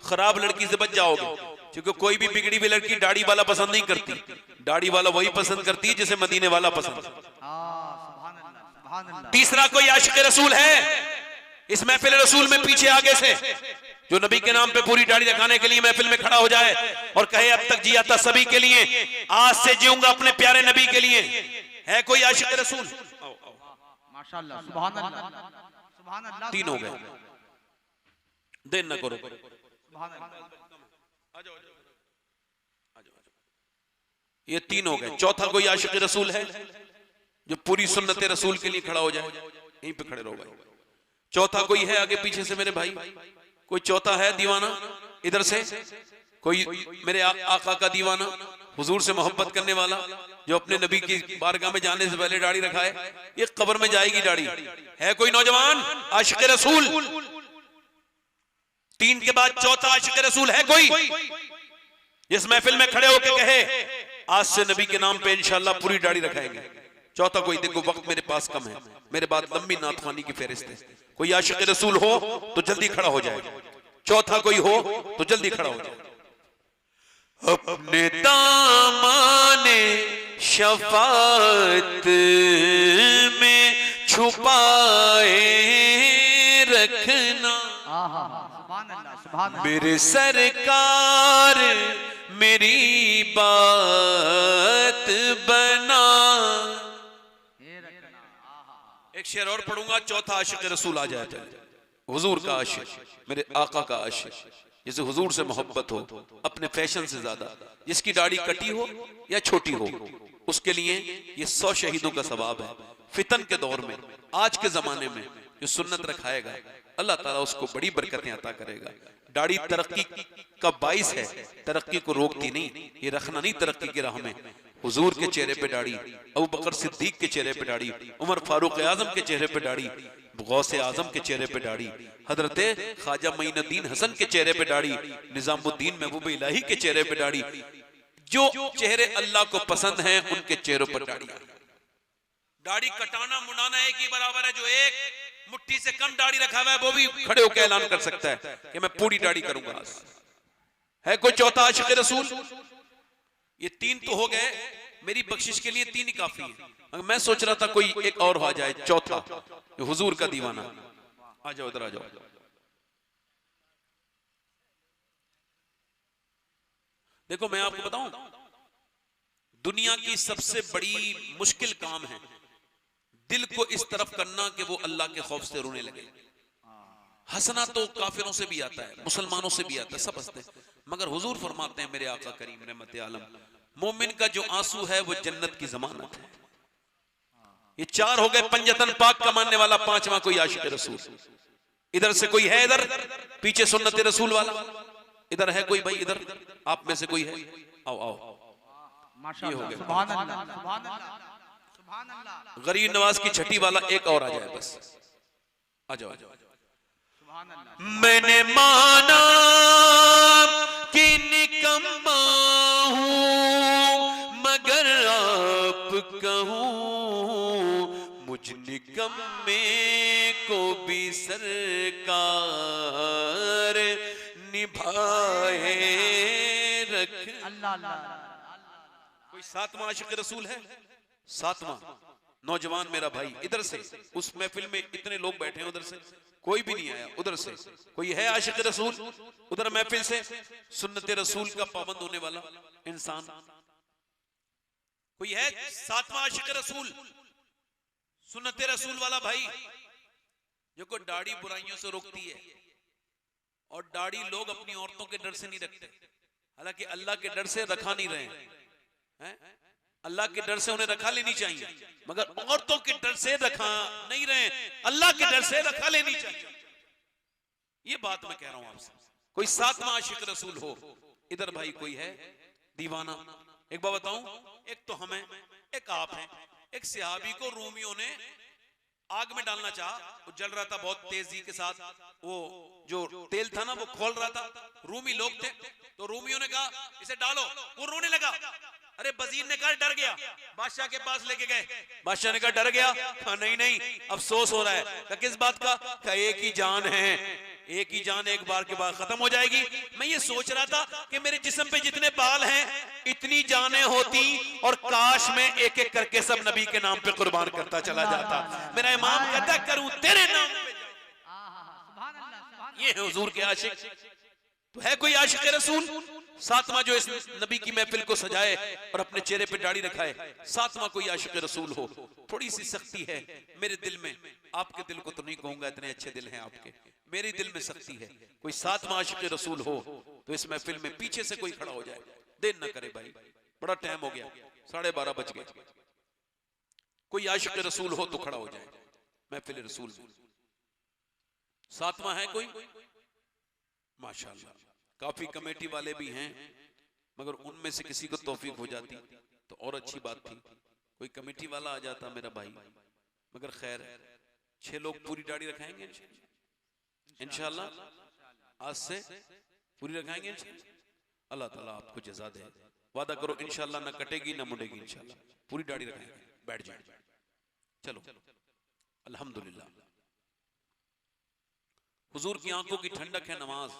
खराब लड़की से बच जाओगे। क्योंकि कोई भी बिगड़ी हुई लड़की दाढ़ी वाला पसंद नहीं करती, दाढ़ी वाला वही पसंद करती है जिसे मदीने वाला पसंद। तीसरा कोई आशिक रसूल है इस महफिल रसूल में पीछे आगे से जो नबी के नाम पे पूरी दाढ़ी रखाने के लिए महफिल में खड़ा हो जाए और कहे अब तक जिया था सभी के लिए, आज से जीऊंगा अपने प्यारे नबी के लिए? है कोई आशिक रसूल? माशाअल्लाह, सुभान अल्लाह, सुभान अल्लाह। तीन हो गए, देर न करो। ये तीन हो गए। चौथा कोई आशिक रसूल है जो पूरी सुन्नत रसूल के लिए खड़ा हो जाए? यहीं पे खड़े रहो भाई। चौथा कोई है आगे पीछे से मेरे भाई? कोई चौथा है दीवाना इधर से? कोई मेरे आका का दीवाना, हुजूर से मोहब्बत करने वाला, जो अपने नबी की बारगाह में जाने से पहले दाढ़ी रखाए? ये कब्र में जाएगी दाढ़ी। है कोई नौजवान आशिक रसूल? तीन के बाद चौथा आशिक रसूल है कोई इस महफिल में खड़े होकर कहे आज से नबी के नाम पे इंशाअल्लाह पूरी दाढ़ी रखाएंगे? चौथा कोई? देखो वक्त मेरे पास कम है, मेरे बाद लंबी नाथवानी की फेरिस्त है। कोई आशिक रसूल हो तो जल्दी खड़ा हो जाए। चौथा कोई हो तो जल्दी खड़ा हो जाए। अपने दामाने शफाअत में छुपाए रखना मेरे सरकार, मेरी बात बना। एक शेर और पढ़ूंगा, चौथा आशिक रसूल आ जाए। हुजूर का आशिक, मेरे आका का आशिक, जिसे हुजूर से मोहब्बत हो अपने फैशन से ज्यादा, जिसकी दाढ़ी कटी हो या छोटी हो, उसके लिए ये 100 शहीदों का सवाब है। फितन के दौर में, आज के जमाने में जो सुन्नत रखाएगा अल्लाह ताला उसको बड़ी बरकतें अता करेगा। दाढ़ी तरक्की का बाइस है, तरक्की को रोकती नहीं। ये रखना नहीं तरक्की की राह में। हुजूर के चेहरे पे दाढ़ी, अबू बकर सिद्दीक के चेहरे पे दाढ़ी, उमर फारूक आजम के चेहरे पे दाढ़ी, गौसे आजम के चेहरे पे दाढ़ी, हजरत ख्वाजा मोइनुद्दीन हसन के चेहरे पे दाढ़ी, निजामुद्दीन महबूब इलाही के चेहरे पे दाढ़ी। जो चेहरे अल्लाह को पसंद हैं उनके चेहरों पर दाढ़ी। दाढ़ी कटाना मुंडाना एक ही बराबर है। जो एक मुट्ठी से कम दाढ़ी रखा हुआ है वो भी खड़े होकर ऐलान कर सकता है कि मैं पूरी दाढ़ी करूंगा आज। है कोई चौथा आशिक रसूल? ये तीन तो हो गए, मेरी बख्शिश के लिए तीन ही काफी है। मैं सोच रहा था कोई एक और आ जाए, चौथा हुजूर का दीवाना। आ जाओ इधर आ जाओ। देखो मैं आपको बताऊं, दुनिया की सबसे बड़ी मुश्किल काम है दिल को इस तरफ करना कि वो अल्लाह के खौफ से रोने लगे। हंसना तो काफिरों से भी आता है, मुसलमानों से भी आता है, सब हंसते हैं। मगर हुजूर फरमाते हैं मेरे आका करीम रहमत आलम, मोमिन का जो आंसू है वो जन्नत की जमानत है। ये चार हो गए, पंजतन पाक का मानने वाला। पांचवा कोई आशिक रसूल? इधर से कोई है? इधर पीछे सुन्नत रसूल वाला इधर है कोई भाई? इधर आप में से कोई है? आओ आओ। ये हो गया। गरीब नवाज की छठी वाला एक और आ जाए बस। आ जाओ आ जाओ। मैंने माना कि निकम्मा हूं मगर आप कहूं मुझ निकम्मे को भी सरकार निभाए रख। कोई सातवां आशिक रसूल है? सातवां नौजवान मेरा भाई इधर से, उस महफिल में इतने लोग बैठे हैं, उधर से कोई भी नहीं आया। उधर से कोई है आशिक रसूल? उधर महफिल से सुन्नत रसूल का पाबंद होने वाला इंसान कोई है? सातवां आशिक रसूल, सुन्नत रसूल वाला भाई, जो को दाढ़ी बुराइयों से रोकती है। और दाढ़ी लोग अपनी औरतों के डर से नहीं रखते, हालांकि अल्लाह के डर से रखा नहीं रहे हैं। अल्लाह के डर से उन्हें रखा लेनी चाहिए, मगर औरतों के डर से रखा नहीं रहे, अल्लाह के डर से रखा लेनी चाहिए। ये बात मैं कह रहा हूं आपसे। कोई सातवां आशिक रसूल हो इधर भाई? कोई है दीवाना? एक बात बताऊं, एक तो हमें, एक आप हैं। एक सहाबी को रूमियों ने आग में डालना चाहा, वो जल रहा था बहुत तेजी के साथ, वो जो तेल था ना वो खोल रहा था। रूमी लोग थे, तो रूमियों ने कहा इसे डालो, वो रोने लगा। अरे वजीर ने कहा डर गया, बादशाह के पास लेके गए। बादशाह ने कहा डर गया? कहा नहीं नहीं अफसोस हो रहा है। कहा किस बात का? कहा एक ही जान है, एक ही जान एक बार के बाद खत्म हो जाएगी। मैं ये सोच रहा था कि मेरे जिस्म पे जितने बाल हैं इतनी जाने होती और काश में एक एक करके सब नबी के नाम पे कुर्बान करता चला जाता। मेरा इमाम कहता करूं तेरे नाम पे। ये है हुजूर के आशिक। तो है कोई आशिक रसूल? सातवां जो इस नबी की महफिल को सजाए और अपने चेहरे पे दाढ़ी रखाए, सातवां कोई आशिक रसूल हो। थोड़ी सी सख्ती है मेरे दिल में, आपके दिल को तो नहीं कहूंगा, इतने अच्छे दिल हैं आपके, मेरे दिल में सख्ती है। कोई सातवां आशिक रसूल हो तो इस महफिल में पीछे से कोई खड़ा हो जाए, देर ना करे भाई, बड़ा टाइम हो गया, 12:30 बज गए। कोई आशिक रसूल हो तो खड़ा हो जाए महफिल रसूल में। सातवां है कोई? माशाअल्लाह, काफी कमेटी वाले भी हैं, मगर उनमें से किसी को तौफीक हो जाती तो और अच्छी बात थी। कोई कमेटी वाला आ जाता मेरा भाई, मगर खैर 6 लोग पूरी दाढ़ी रखाएंगे इंशाअल्लाह, आज से पूरी रखाएंगे इंशाअल्लाह। अल्लाह ताला आपको जज़ा दे। वादा करो इंशाअल्लाह ना कटेगी ना मुड़ेगी, इंशाअल्लाह पूरी दाढ़ी रखाएंगे। बैठ जाए, चलो अल्हम्दुलिल्लाह। हुजूर की आंखों की ठंडक है नमाज।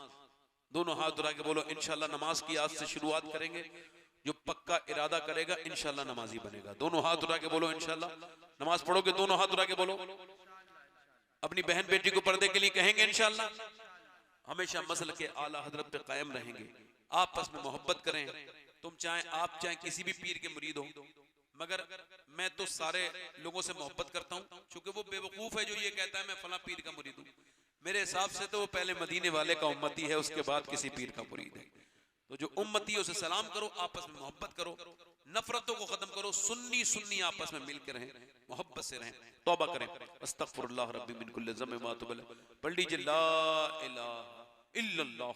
दोनों हाथ उठा के बोलो इंशाअल्लाह नमाज की आज से शुरुआत करेंगे। जो पक्का इरादा करेगा इंशाअल्लाह नमाजी बनेगा। दोनों हाथ उठा के बोलो इंशाअल्लाह नमाज पढ़ोगे। दोनों हाथ उठा के बोलो। अपनी बहन बेटी को पर्दे के लिए कहेंगे इंशाअल्लाह। हमेशा मसल के आला हजरत पे कायम रहेंगे। आपस में मोहब्बत करें। तुम आप चाहे किसी भी पीर के मुरीद हो, मगर मैं तो सारे लोगों से मोहब्बत करता हूँ, क्योंकि वो बेवकूफ है जो ये कहता है मैं फला पीर का मुरीद हूँ। मेरे हिसाब से तो वो पहले मदीने वाले का उम्मती है, उसके बाद किसी पीर का मुरीद है। तो जो उम्मती है उसे सलाम करो, आपस में मोहब्बत करो, नफरतों को खत्म करो, सुन्नी सुन्नी आपस में मिल के रहें, मोहब्बत से रहें, तौबा करें। अस्तगफिरुल्लाह रब्बी मिन कुल्लि ज़म्बिन व अतूबु इलैह। पढ़ लीजिए ला इलाहा इल्लल्लाह।